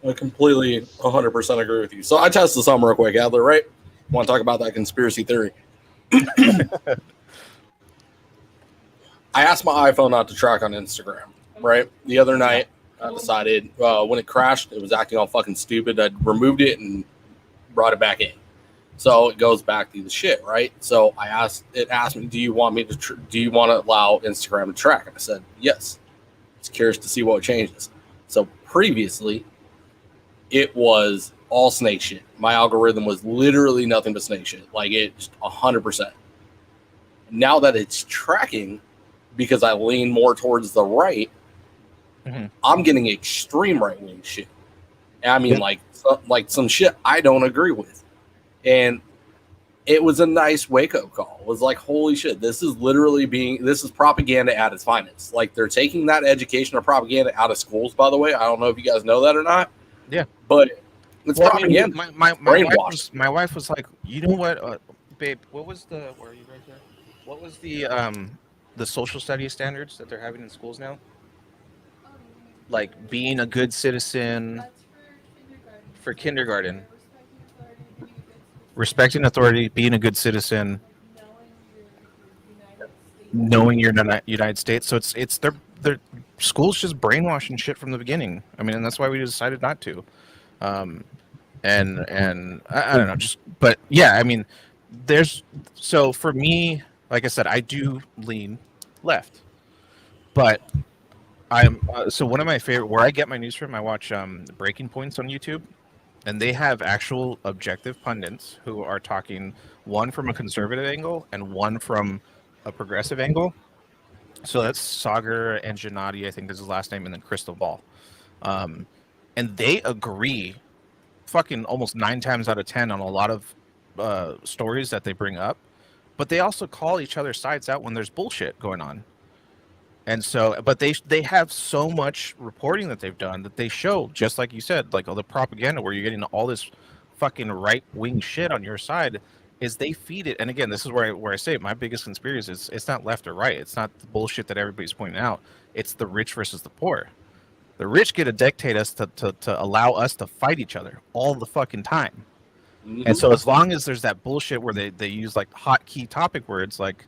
I completely 100% agree with you. So I tested some real quick, Adler, right? Want to talk about that conspiracy theory? I asked my iPhone not to track on Instagram, right? The other night, I decided when it crashed, it was acting all fucking stupid. I removed it and brought it back in. So it goes back to the shit, right? So it asked me, do you want to allow Instagram to track? And I said, yes. It's curious to see what changes. So previously, it was all snake shit. My algorithm was literally nothing but snake shit. Like, it just 100%. Now that it's tracking, because I lean more towards the right, I'm getting extreme right-wing shit. And I mean, like some shit I don't agree with. And it was a nice wake-up call. It was like, holy shit, this is propaganda at its finest. Like, they're taking that education or propaganda out of schools, by the way. I don't know if you guys know that or not. Yeah. But it's propaganda. My wife was like, you know what, babe, where are you right there? What was the social studies standards that they're having in schools now? Like, being a good citizen for kindergarten. Respecting authority, being a good citizen, knowing you're in the United States. So it's their schools just brainwashing shit from the beginning. I mean, and that's why we decided not to. And I don't know, but yeah, I mean, so for me, like I said, I do lean left, but so one of my favorite, where I get my news from, I watch Breaking Points on YouTube. And they have actual objective pundits who are talking, one from a conservative angle and one from a progressive angle. So that's Sagar and Gennady, I think is his last name, and then Crystal Ball. And they agree fucking almost 9 times out of 10 on a lot of stories that they bring up. But they also call each other's sides out when there's bullshit going on. And so, but they have so much reporting that they've done that they show, just like you said, like all the propaganda where you're getting all this fucking right-wing shit on your side, is they feed it. And again, this is where I say my biggest conspiracy is it's not left or right. It's not the bullshit that everybody's pointing out. It's the rich versus the poor. The rich get to dictate us to allow us to fight each other all the fucking time. Mm-hmm. And so as long as there's that bullshit where they use like hotkey topic words, like,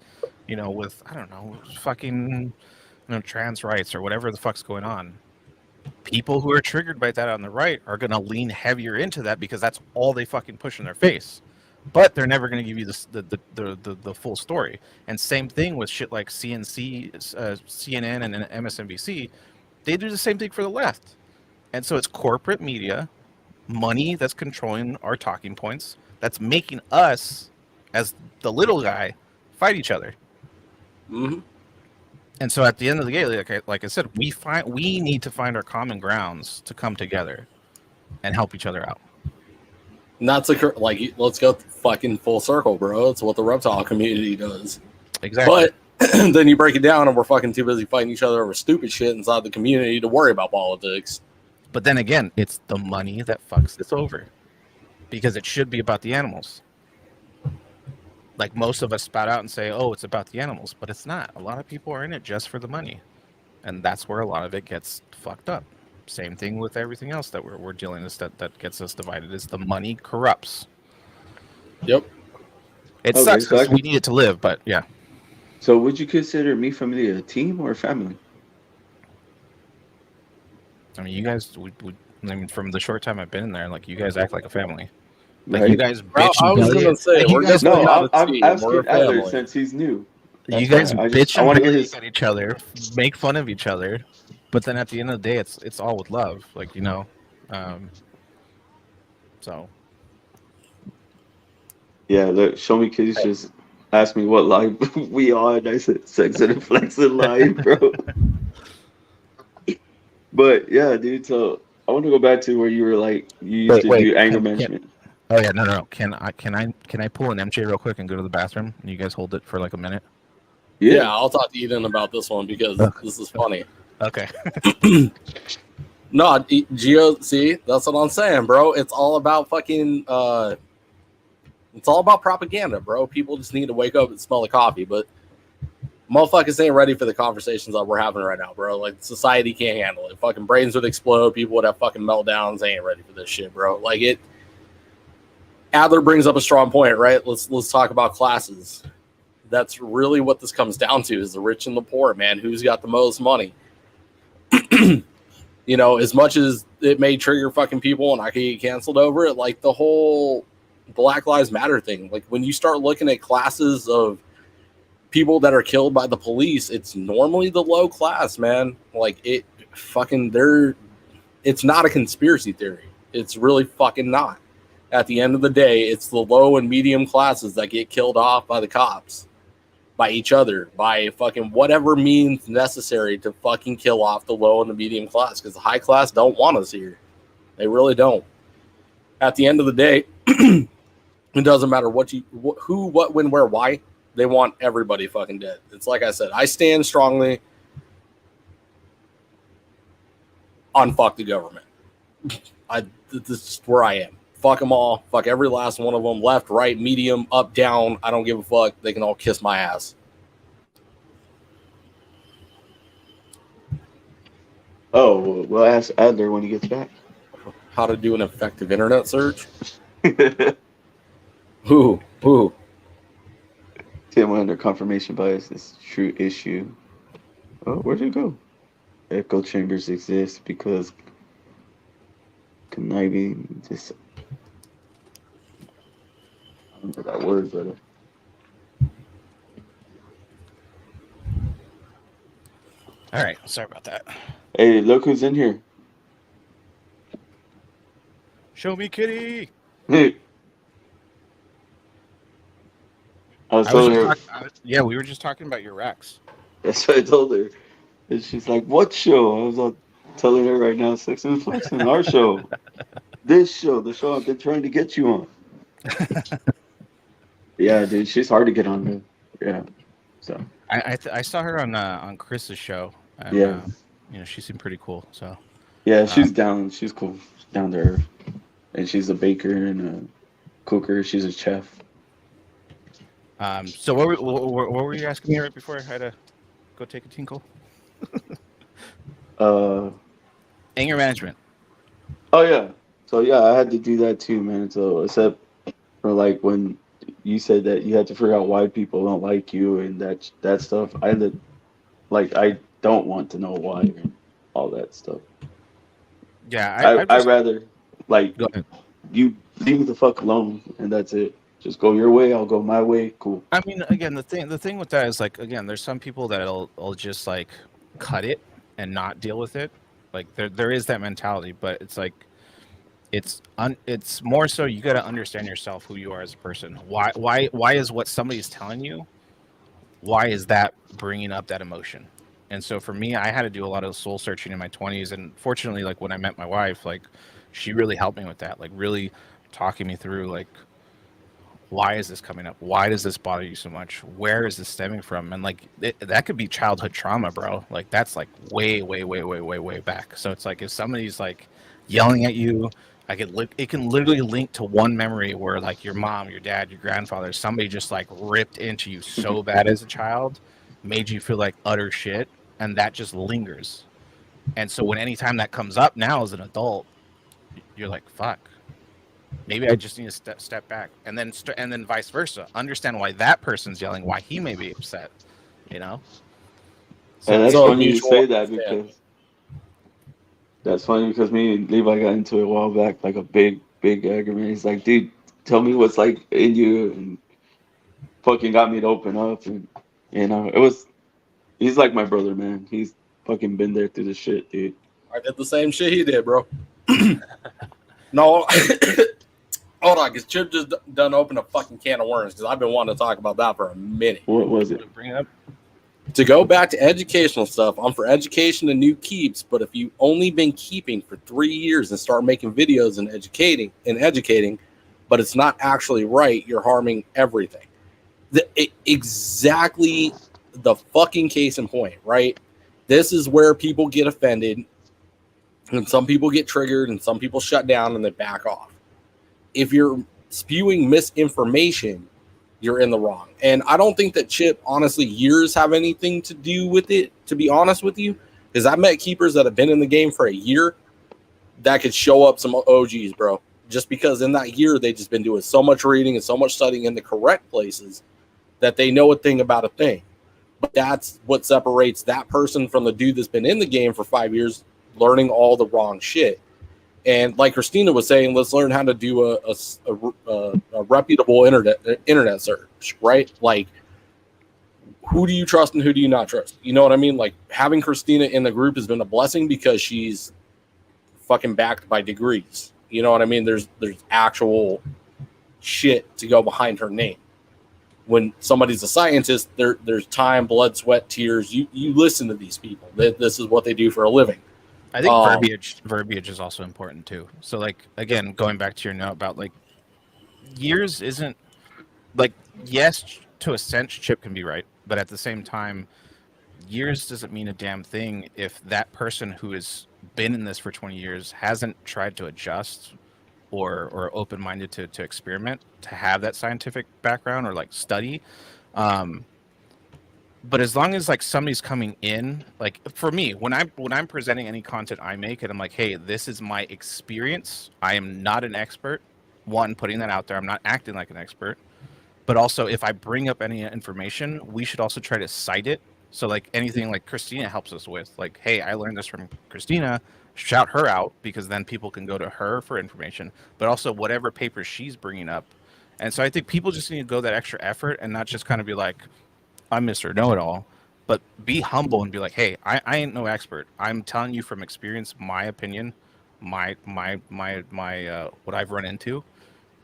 with, I don't know, fucking... trans rights or whatever the fuck's going on, people who are triggered by that on the right are going to lean heavier into that because that's all they fucking push in their face. But they're never going to give you the full story. And same thing with shit like CNN and MSNBC. They do the same thing for the left. And so it's corporate media money that's controlling our talking points. That's making us, as the little guy, fight each other. Mm-hmm. And so at the end of the day, like I said, we need to find our common grounds to come together and help each other out. Not to like, let's go fucking full circle, bro. It's what the reptile community does. Exactly. But then you break it down, and we're fucking too busy fighting each other over stupid shit inside the community to worry about politics. But then again, it's the money that fucks this over, because it should be about the animals. Like most of us spout out and say, "Oh, it's about the animals," but it's not. A lot of people are in it just for the money, and that's where a lot of it gets fucked up. Same thing with everything else that we're dealing with that gets us divided. Is the money corrupts? Yep. It sucks because we need it to live, but yeah. So would you consider Me Family a team or a family? I mean, you guys, I mean, from the short time I've been in there, like, you guys act like a family. Like, Right. you guys bitch I and was belly. gonna say, Like, you we're guys, definitely not a I've team. asked We're a it Adler family. since he's new. you guys fine. bitch I and want to hear belly his. at each other, make fun of each other, but then at the end of the day, it's all with love. Like, you know, so. Yeah, look, Show Me Kitties just asked me what live we are, and I said SEXIN and Flexin live, bro. But yeah, dude. So I want to go back to where you were like you used to do anger management. Oh yeah, no. Can I pull an MJ real quick and go to the bathroom? And you guys hold it for like a minute. Yeah, I'll talk to Eden about this one because this is funny. Okay. No, Geo, see, that's what I'm saying, bro. It's all about fucking it's all about propaganda, bro. People just need to wake up and smell the coffee, but motherfuckers ain't ready for the conversations that we're having right now, bro. Like, society can't handle it. Fucking brains would explode. People would have fucking meltdowns. They ain't ready for this shit, bro. Like, it. Adler brings up a strong point, right? Let's talk about classes. That's really what this comes down to: is the rich and the poor, man. Who's got the most money? You know, as much as it may trigger fucking people and I can get canceled over it, like the whole Black Lives Matter thing. Like, when you start looking at classes of people that are killed by the police, it's normally the low class, man. Like, it fucking, it's not a conspiracy theory. It's really fucking not. At the end of the day, it's the low and medium classes that get killed off by the cops, by each other, by fucking whatever means necessary to fucking kill off the low and the medium class, because the high class don't want us here. They really don't. At the end of the day, it doesn't matter who, what, when, where, why. They want everybody fucking dead. It's like I said, I stand strongly on fuck the government. This is where I am. Fuck them all. Fuck every last one of them. Left, right, medium, up, down. I don't give a fuck. They can all kiss my ass. Oh, we'll ask Adler when he gets back. How to do an effective internet search? Who? Tim under confirmation bias is a true issue. Oh, where'd it go? Echo chambers exist because conniving just. I don't know that word, brother. All right. Sorry about that. Hey, look who's in here. Show me kitty. I was telling her. Yeah, we were just talking about your racks. That's what I told her. And she's like, what show? I was telling her right now, SEXIN and Flexin, our show. This show, the show I've been trying to get you on. Yeah, dude, she's hard to get on, man. Yeah. So I saw her on Chris's show. And, yeah. You know, she seemed pretty cool. So yeah, she's down. She's cool. She's down to earth. And she's a baker and a cooker. She's a chef. So what were you asking me right before I had to go take a tinkle? Anger management. Oh yeah. So yeah, I had to do that too, man. So except for like when you said that you had to figure out why people don't like you and that stuff. I don't want to know why and all that stuff. Yeah, I'd rather like you leave me the fuck alone and that's it. Just go your way, I'll go my way. Cool. I mean, again, the thing with that is like, again, there's some people that'll just like cut it and not deal with it. Like there is that mentality, but it's like it's more so you got to understand yourself, who you are as a person. Why is what somebody's telling you, why is that bringing up that emotion? And so for me, I had to do a lot of soul searching in my 20s, and fortunately, like when I met my wife, like she really helped me with that, like really talking me through, like, why is this coming up? Why does this bother you so much? Where is this stemming from? And like that could be childhood trauma, bro. Like that's like way back. So it's like if somebody's like yelling at you, it can literally link to one memory where like your mom, your dad, your grandfather, somebody just like ripped into you so bad as a child, made you feel like utter shit, and that just lingers. And so when anytime that comes up now as an adult, you're like, fuck. Maybe I just need to step back, and then vice versa. Understand why that person's yelling, why he may be upset. You know. And that's So funny you mutual say that understanding. because that's funny because me and Levi got into it a while back, like a big argument. He's like, dude, tell me what's like in you, and fucking got me to open up, and it was. He's like my brother, man. He's fucking been there through the shit, dude. I did the same shit he did, bro. No, hold on, because Chip just done opened a fucking can of worms, because I've been wanting to talk about that for a minute. What was it? Bring it up. To go back to educational stuff, I'm for education and new keeps, but if you've only been keeping for 3 years and start making videos and educating, but it's not actually right, you're harming everything. Exactly the fucking case in point, right? This is where people get offended, and some people get triggered, and some people shut down and they back off. If you're spewing misinformation, you're in the wrong. And I don't think that Chip, honestly, years have anything to do with it, to be honest with you, because I've met keepers that have been in the game for a year that could show up some OGs, bro. Just because in that year, they've just been doing so much reading and so much studying in the correct places that they know a thing about a thing. But that's what separates that person from the dude that's been in the game for 5 years, learning all the wrong shit. And like Christina was saying, let's learn how to do a reputable internet search, right? Like, who do you trust and who do you not trust? You know what I mean? Like, having Christina in the group has been a blessing because she's fucking backed by degrees. You know what I mean? There's actual shit to go behind her name. When somebody's a scientist, there's time, blood, sweat, tears. You listen to these people. This is what they do for a living. I think verbiage is also important too. So like, again, going back to your note about like years isn't like, yes, to a sense, Chip can be right, but at the same time, years doesn't mean a damn thing if that person who has been in this for 20 years hasn't tried to adjust or open-minded to experiment, to have that scientific background or like study. But as long as like somebody's coming in, like for me, when I'm presenting any content I make, and I'm like, hey, this is my experience. I am not an expert. One, putting that out there, I'm not acting like an expert. But also, if I bring up any information, we should also try to cite it. So like anything like Christina helps us with, like, hey, I learned this from Christina. Shout her out, because then people can go to her for information. But also whatever papers she's bringing up. And so I think people just need to go that extra effort and not just kind of be like, I'm Mr. Know-It-All, but be humble and be like, hey, I ain't no expert. I'm telling you from experience, my opinion, my what I've run into,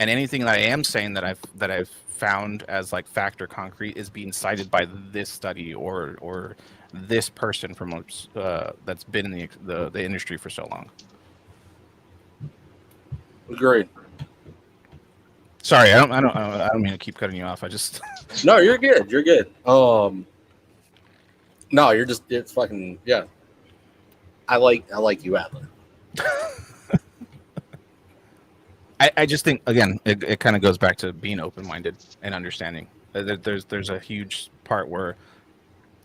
and anything that I am saying that I've found as like fact or concrete is being cited by this study or this person from that's been in the industry for so long. Agreed. Sorry, I don't mean to keep cutting you off. I just No, you're good. You're good. No, it's fucking, yeah. I like you, Adler. I just think, again, it kind of goes back to being open-minded and understanding. There's a huge part where,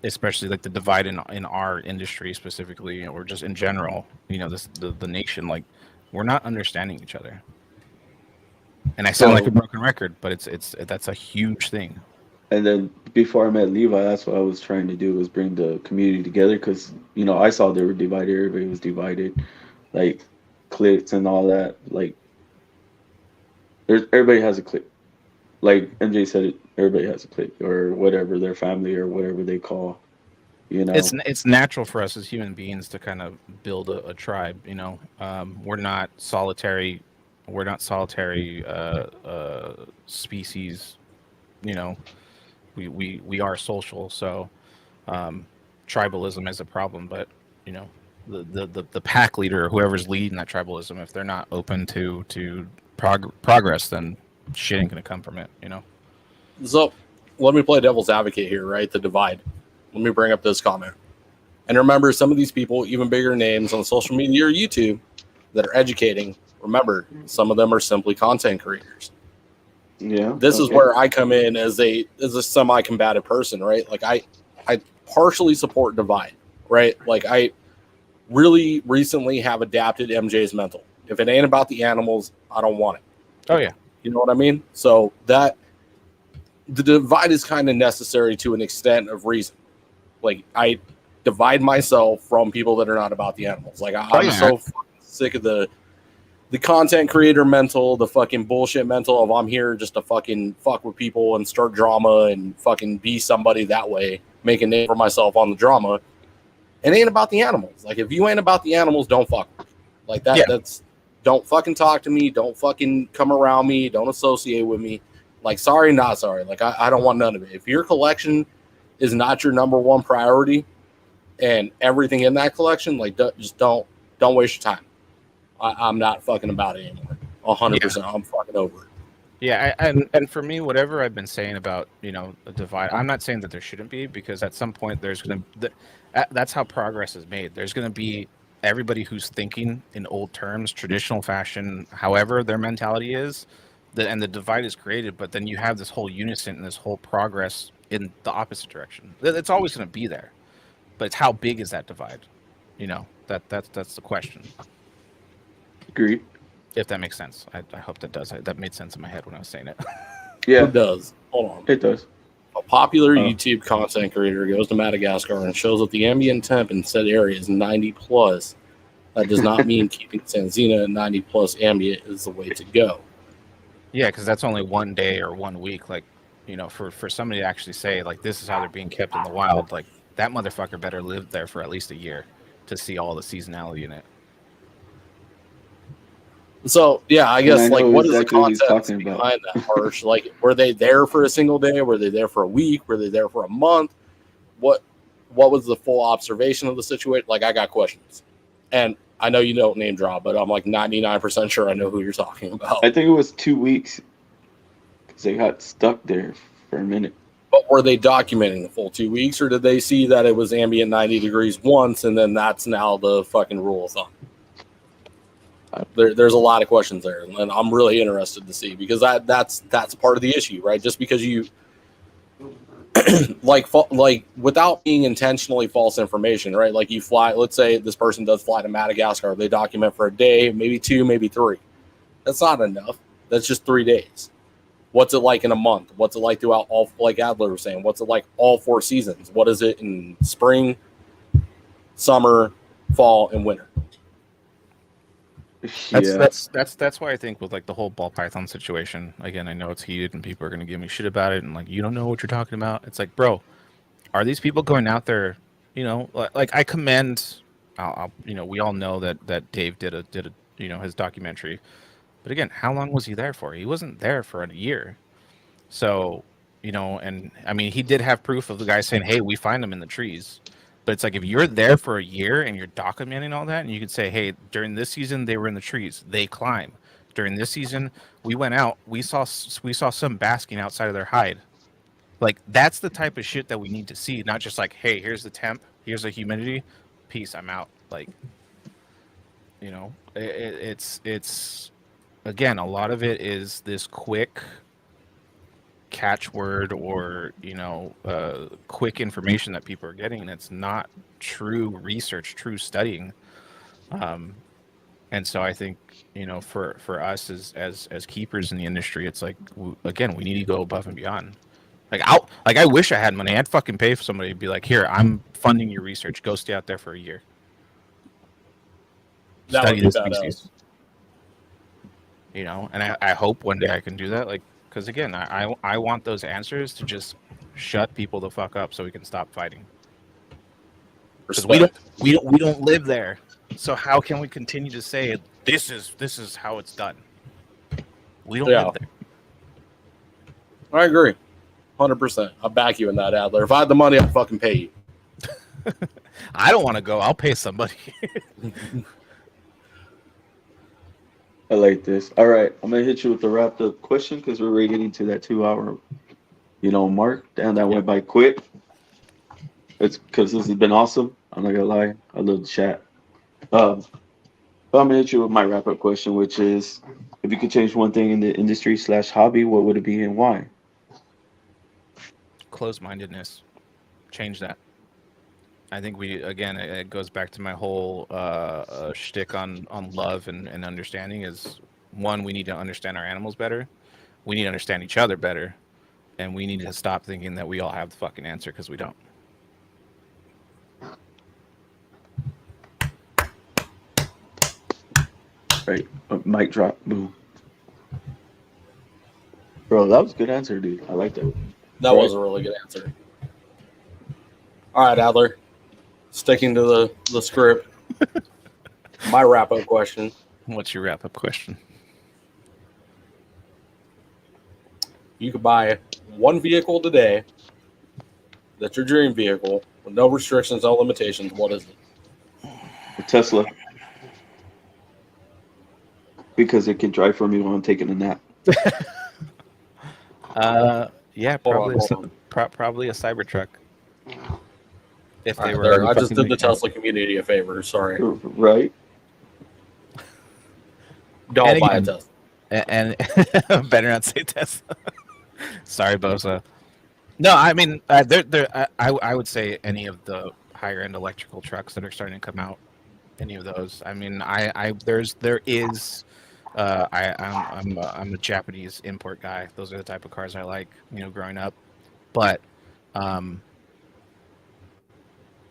especially like the divide in our industry specifically, or just in general, the nation, like we're not understanding each other. And I sound like a broken record, but that's a huge thing. And then before I met Levi, that's what I was trying to do, was bring the community together, because I saw they were divided. Everybody was divided, like cliques and all that. Like everybody has a clique. Like MJ said, it. Everybody has a clique or whatever, their family or whatever they call. It's natural for us as human beings to kind of build a tribe. We're not solitary We're not solitary species. You know, we are social. So tribalism is a problem, but you know, the pack leader or whoever's leading that tribalism, if they're not open to progress, then shit ain't gonna come from it. You know. So let me play devil's advocate here, right? The divide. Let me bring up this comment. And remember, some of these people, even bigger names on social media or YouTube that are educating, remember, some of them are simply content creators. Yeah. This is where I come in as a semi-combative person, right? Like I partially support divide, right? Like I really recently have adapted MJ's mental. If it ain't about the animals, I don't want it. Oh yeah. You know what I mean? So that the divide is kind of necessary to an extent of reason. Like I divide myself from people that are not about the animals. Like I'm so fucking sick of the content creator mental, the fucking bullshit mental of I'm here just to fucking fuck with people and start drama and fucking be somebody that way, make a name for myself on the drama. It ain't about the animals. Like if you ain't about the animals, don't fuck with me. Like that. Yeah. That's don't fucking talk to me. Don't fucking come around me. Don't associate with me. Like sorry, not sorry. Like I don't want none of it. If your collection is not your number one priority, and everything in that collection, like just don't waste your time. I'm not fucking about it anymore. 100%. I'm fucking over it. Yeah, and for me, whatever I've been saying about a divide, I'm not saying that there shouldn't be, because at some point there's gonna that's how progress is made. There's gonna be everybody who's thinking in old terms, traditional fashion, however their mentality is, and the divide is created. But then you have this whole unison and this whole progress in the opposite direction. It's always gonna be there. But it's how big is that divide? That's the question. Agreed. If that makes sense. I hope that does. That made sense in my head when I was saying it. Yeah, it does. Hold on. It does. A popular YouTube content creator goes to Madagascar and shows that the ambient temp in said area is 90 plus. That does not mean keeping Sanzina at 90 plus ambient is the way to go. Yeah, because that's only 1 day or 1 week. Like, for somebody to actually say, like, this is how they're being kept in the wild, like, that motherfucker better live there for at least a year to see all the seasonality in it. So, yeah, I guess, like, what is exactly the context behind that, Harsh? Like, were they there for a single day? Were they there for a week? Were they there for a month? What was the full observation of the situation? Like, I got questions. And I know you don't name drop, but I'm, like, 99% sure I know who you're talking about. I think it was 2 weeks because they got stuck there for a minute. But were they documenting the full 2 weeks, or did they see that it was ambient 90 degrees once, and then that's now the fucking rule of thumb? There's a lot of questions there, and I'm really interested to see, because that's part of the issue, right? Just because you like without being intentionally false information, right? Like you fly, let's say this person does fly to Madagascar, they document for a day, maybe 2, maybe 3. That's not enough. That's just 3 days. What's it like in a month? What's it like throughout all, like Adler was saying, what's it like all 4 seasons? What is it in spring, summer, fall, and winter? That's why I think with like the whole ball python situation, again, I know it's heated and people are going to give me shit about it and like, you don't know what you're talking about. It's like, bro, are these people going out there, like I commend, we all know that Dave did a his documentary. But again, how long was he there for? He wasn't there for a year. So, and I mean, he did have proof of the guy saying, hey, we find them in the trees. But it's like, if you're there for a year and you're documenting all that, and you could say, hey, during this season, they were in the trees. They climb. During this season, we went out. We saw some basking outside of their hide. Like, that's the type of shit that we need to see. Not just like, hey, here's the temp. Here's the humidity. Peace, I'm out. Like, it's again, a lot of it is this quick catchword or quick information that people are getting, and it's not true research, true studying. And so I think for us as keepers in the industry, it's like, again, we need to go above and beyond. Like I wish I had money. I'd fucking pay for somebody to be like, here, I'm funding your research. Go stay out there for a year. That Study would the be species. And I hope one day I can do that. Like, because again, I want those answers to just shut people the fuck up so we can stop fighting. Because we don't live there. So how can we continue to say this is how it's done? We don't live there. I agree. 100%. I'll back you in that, Adler. If I had the money, I'd fucking pay you. I don't want to go. I'll pay somebody. I like this. All right, I'm gonna hit you with the wrapped up question because we're already getting to that 2 hour, mark. Damn, that went by quick. It's because this has been awesome. I'm not gonna lie. I love the chat. But I'm gonna hit you with my wrap up question, which is, if you could change one thing in the industry / hobby, what would it be and why? Closed-mindedness. Change that. I think it goes back to my whole shtick on love and understanding is, one, we need to understand our animals better. We need to understand each other better. And we need to stop thinking that we all have the fucking answer, because we don't. Right. Mic drop. Boom. Bro, that was a good answer, dude. I like that. That was a really good answer. All right, Adler. Sticking to the script. My wrap-up question. What's your wrap-up question? You could buy one vehicle today that's your dream vehicle with no restrictions, no limitations. What is it? A Tesla. Because it can drive for me while I'm taking a nap. Yeah, probably probably a Cybertruck. If they were, there, I just did the Tesla community a favor. Sorry. Right. Don't buy a Tesla. And better not say Tesla. Sorry, Bosa. No, I mean, I would say any of the higher end electrical trucks that are starting to come out. Any of those. I mean, I'm a Japanese import guy. Those are the type of cars I like, growing up. But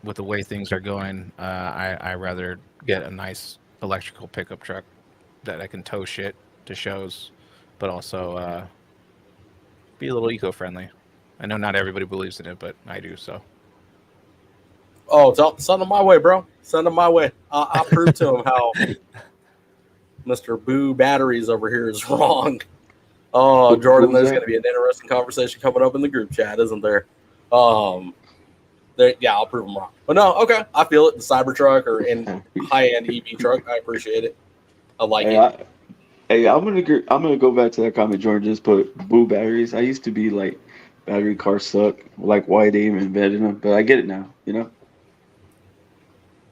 with the way things are going, I rather get a nice electrical pickup truck that I can tow shit to shows, but also be a little eco-friendly. I know not everybody believes in it, but I do. So. Oh, send them my way, bro. Send them my way. I'll prove to him how Mr. Boo Batteries over here is wrong. Oh, Jordan, there's going to be an interesting conversation coming up in the group chat, isn't there? Yeah, I'll prove them wrong. But no, okay, I feel it. The Cybertruck or in high-end EV truck, I appreciate it. I like it. I'm gonna go back to that comment Jordan just put. Boo Batteries. I used to be like, battery cars suck. Like, why they even invented them? But I get it now.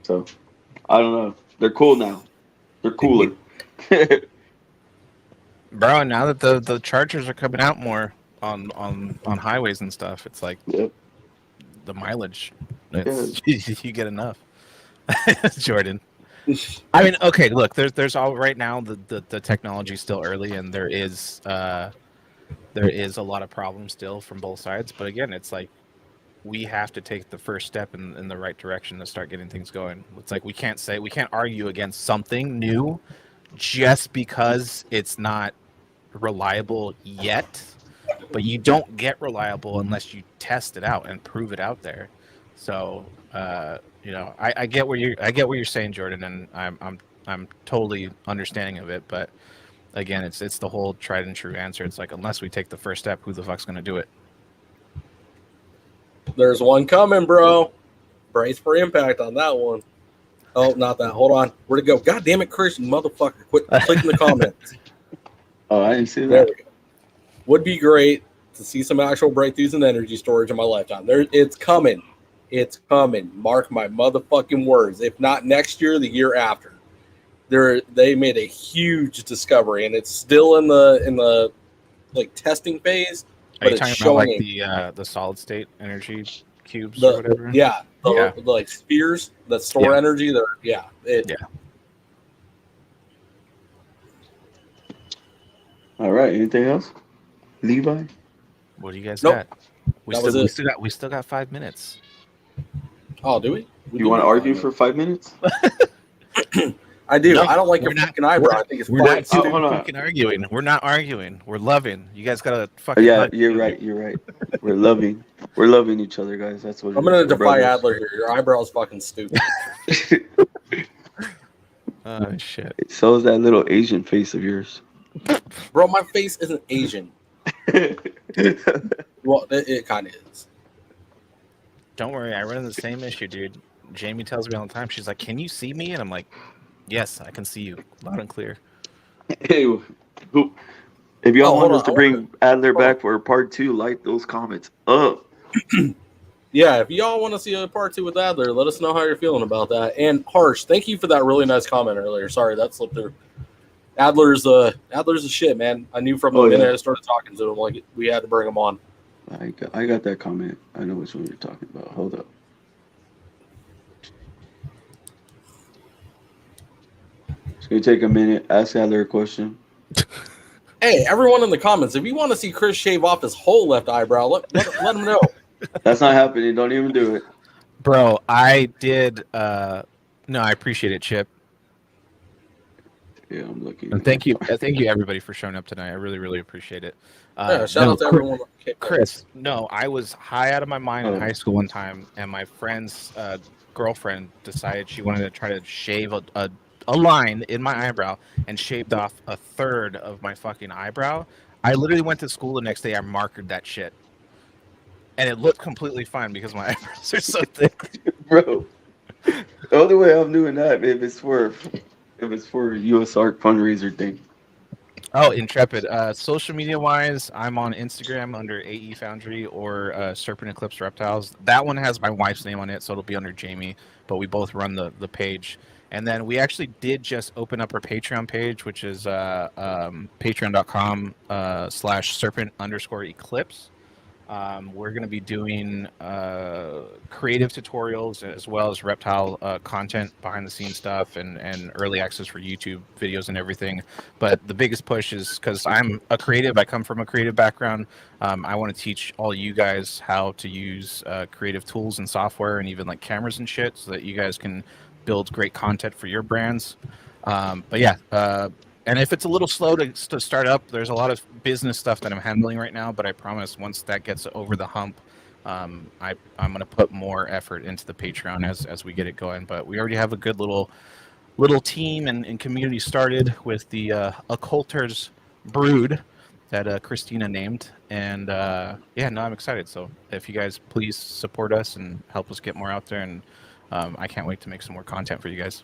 So I don't know. They're cool now. They're cooler. Bro, now that the Chargers are coming out more on highways and stuff, it's like the mileage. You get enough. Jordan. I mean, okay, look, there's all right now the technology's still early, and there is a lot of problems still from both sides. But again, it's like we have to take the first step in the right direction to start getting things going. It's like we can't argue against something new just because it's not reliable yet. But you don't get reliable unless you test it out and prove it out there. So I get what you're saying, Jordan, and I'm totally understanding of it. But again, it's the whole tried and true answer. It's like, unless we take the first step, who the fuck's gonna do it? There's one coming, bro. Brace for impact on that one. Oh, not that. Hold on. Where'd it go? God damn it, Chris, you motherfucker. Quit clicking the comments. Oh, I didn't see that. There we go. Would be great to see some actual breakthroughs in energy storage in my lifetime. It's coming. It's coming. Mark my motherfucking words. If not next year, the year after. They made a huge discovery, and it's still in the like testing phase. Are you talking about like the solid state energy cubes or whatever? Yeah, the like spheres that store energy. Yeah. All right. Anything else, Levi? What do you guys got? We still got 5 minutes. Oh, do we? You want to argue for 5 minutes? I do. No, I don't like your fucking eyebrow. I think it's fine. Fucking arguing. We're not arguing. We're loving. You guys gotta fucking. Yeah, you're right. You're right. We're loving. We're loving each other, guys. That's what. I'm gonna defy Adler here. Your eyebrow is fucking stupid. Oh shit. So is that little Asian face of yours. Bro, my face isn't Asian. Well, it kind of is. Don't worry, I run the same issue, dude. Jamie tells me all the time. She's like, "Can you see me?" And I'm like, "Yes, I can see you, loud and clear." Hey, if y'all want us to bring hold Adler on. back for part 2, like those comments up. Yeah, if y'all want to see a part 2 with Adler, let us know how you're feeling about that. And Harsh, thank you for that really nice comment earlier. Sorry, that slipped through. Adler's a shit, man. I knew from the minute I started talking to him, like we had to bring him on. I got that comment. I know which one you're talking about. Hold up. It's gonna take a minute. Ask Adler a question. Hey, everyone in the comments, if you want to see Chris shave off his whole left eyebrow, let him know. That's not happening. Don't even do it. Bro, I did. No, I appreciate it, Chip. Yeah, I'm looking. And thank you everybody for showing up tonight. I really, really appreciate it. Shout out to everyone. Chris, no, I was high out of my mind in high school one time, and my friend's girlfriend decided she wanted to try to shave a line in my eyebrow and shaved off a third of my fucking eyebrow. I literally went to school the next day. I markered that shit, and it looked completely fine because my eyebrows are so thick. Bro, the only way I'm doing that if it's for US Art fundraiser thing. Oh, Intrepid. Social media wise, I'm on Instagram under AE Foundry or Serpent Eclipse Reptiles. That one has my wife's name on it, so it'll be under Jamie, but we both run the page. And then we actually did just open up our Patreon page, which is patreon.com/serpent_eclipse. We're going to be doing creative tutorials as well as reptile content, behind the scenes stuff, and early access for YouTube videos and everything. But the biggest push is because I'm a creative. I come from a creative background. I want to teach all you guys how to use creative tools and software and even like cameras and shit so that you guys can build great content for your brands. But yeah, and if it's a little slow to start up, there's a lot of business stuff that I'm handling right now. But I promise once that gets over the hump, I'm going to put more effort into the Patreon as we get it going. But we already have a good little team and community started with the Occulters Brood that Christina named. And yeah, no, I'm excited. So if you guys please support us and help us get more out there, and I can't wait to make some more content for you guys.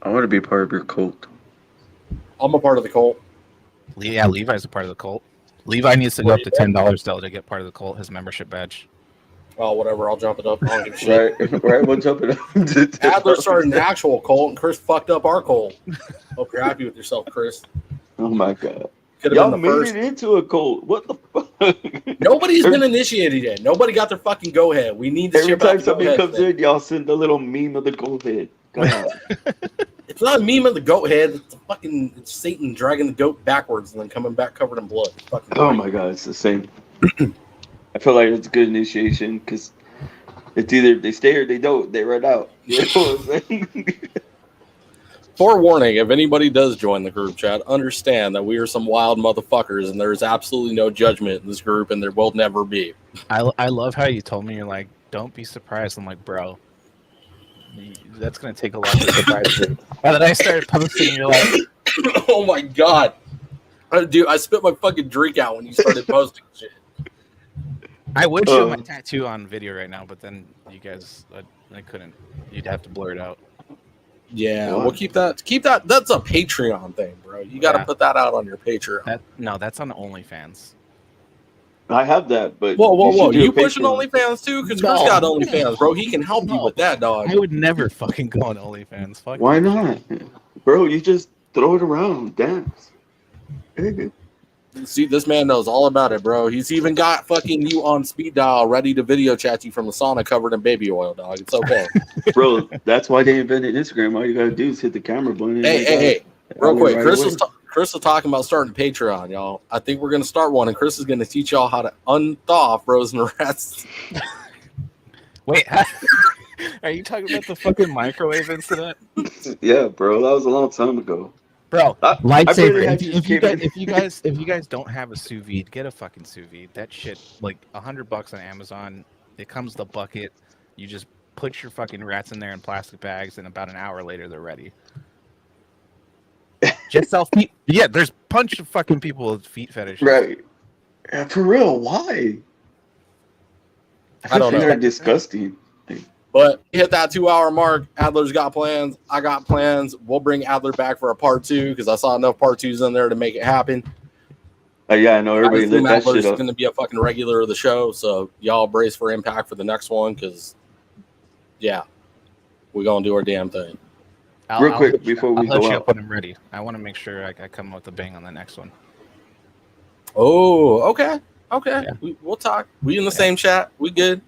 I want to be part of your cult. I'm a part of the cult. Yeah, Levi's a part of the cult. Levi needs to go up to $10 though to get part of the cult, his membership badge. Oh, whatever. I'll jump it up. I don't give a shit. Right. We'll jump it up. Adler started an actual cult, and Chris fucked up our cult. Hope you're happy with yourself, Chris. Oh my god. Y'all made it into a cult. What the fuck? Nobody's been initiated yet. Nobody got their fucking go ahead. We need to every ship time out somebody comes in, y'all send the little meme of the goat head. God. It's not a meme of the goat head. It's Satan dragging the goat backwards and then coming back covered in blood. Oh my god, it's the same. I feel like it's a good initiation because it's either they stay or they don't. They run out. You know what I'm saying? Forewarning, if anybody does join the group chat, understand that we are some wild motherfuckers and there is absolutely no judgment in this group and there will never be. I love how you told me, you're like, don't be surprised. I'm like, bro, that's going to take a lot to surprise you. And then I started posting, you're like, oh my god. Dude, I spit my fucking drink out when you started posting shit. I would show my tattoo on video right now, but then you guys, I couldn't. You'd have to blur it out. Yeah, we'll keep that. That's a Patreon thing, bro. You got to put that out on your Patreon. No, that's on OnlyFans. I have that, but whoa! You pushing OnlyFans too? Because Chris got OnlyFans, bro. He can help you with that, dog. I would never fucking go on OnlyFans. Fuck. Why not, bro? You just throw it around, dance. See, this man knows all about it, bro. He's even got fucking you on speed dial, ready to video chat you from the sauna covered in baby oil, dog. It's okay, bro. That's why they invented Instagram. All you gotta do is hit the camera button. Hey, real quick, Chris was talking about starting Patreon, y'all. I think we're gonna start one, and Chris is gonna teach y'all how to unthaw frozen rats. Wait, are you talking about the fucking microwave incident? Yeah, bro, that was a long time ago. Bro, lightsaber. If you guys don't have a sous vide, get a fucking sous vide. That shit, like $100 on Amazon. It comes the bucket. You just put your fucking rats in there in plastic bags, and about an hour later, they're ready. Just sell feet. Yeah, there's a bunch of fucking people with feet fetishes. Right. Yeah, for real, why? I don't know. They're disgusting. But hit that 2-hour mark. Adler's got plans. I got plans. We'll bring Adler back for a part 2 because I saw enough part 2s in there to make it happen. Yeah, I know everybody lit that Adler's shit up. going to be a fucking regular of the show, so y'all brace for impact for the next one because, yeah, we're going to do our damn thing. Real quick, before we go out. When I'm ready. I want to make sure I come with a bang on the next one. Oh, okay. Okay. Yeah. We'll talk. We in the same chat. We good.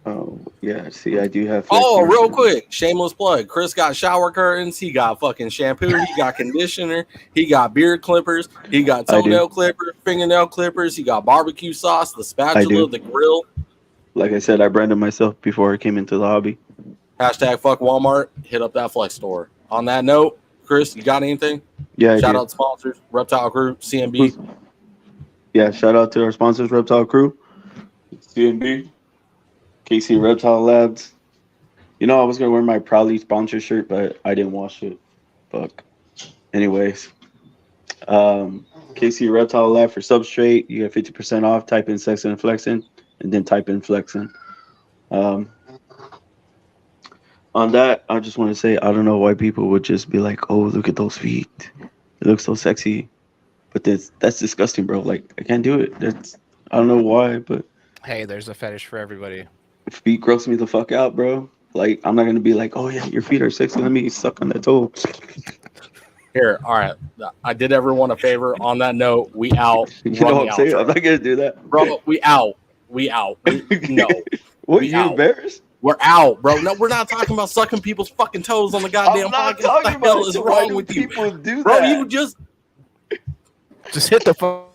Oh, yeah. See, I do have. Oh, real quick. Shameless plug. Chris got shower curtains. He got fucking shampoo. He got conditioner. He got beard clippers. He got toenail clippers, fingernail clippers. He got barbecue sauce, the spatula, the grill. Like I said, I branded myself before I came into the hobby. Hashtag fuck Walmart. Hit up that Flex store. On that note, Chris, you got anything? Yeah. Shout out to sponsors, Reptile Group, CMB. Yeah, shout out to our sponsors, Reptile Crew, CMB, KC Reptile Labs. You know, I was going to wear my Proudly sponsor shirt, but I didn't wash it. Fuck. Anyways, KC Reptile Lab for substrate. You get 50% off. Type in SEXIN and Flexin, and then type in Flexin. On that, I just want to say, I don't know why people would just be like, oh, look at those feet. It looks so sexy. But that's disgusting, bro. Like, I can't do it. I don't know why, but... Hey, there's a fetish for everybody. Feet gross me the fuck out, bro. Like, I'm not going to be like, oh, yeah, your feet are sexy. Let me suck on that toe. Here, all right. I did everyone a favor. On that note, we out. You know what I'm saying? I'm not going to do that. Bro, we out. No. What, you embarrassed? We're out, bro. No, we're not talking about sucking people's fucking toes on the goddamn podcast. What the hell is wrong with you? People do bro, that? You just hit the phone.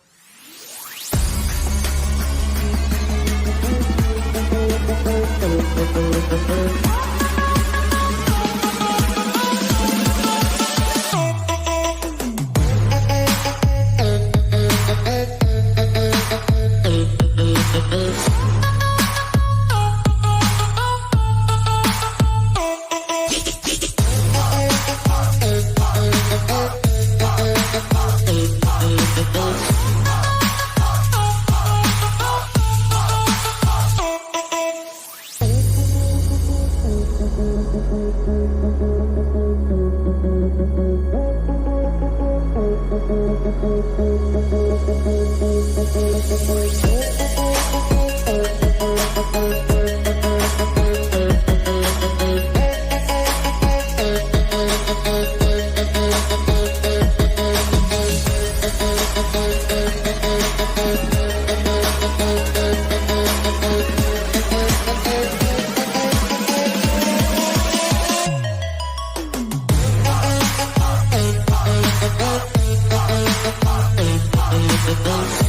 Bye.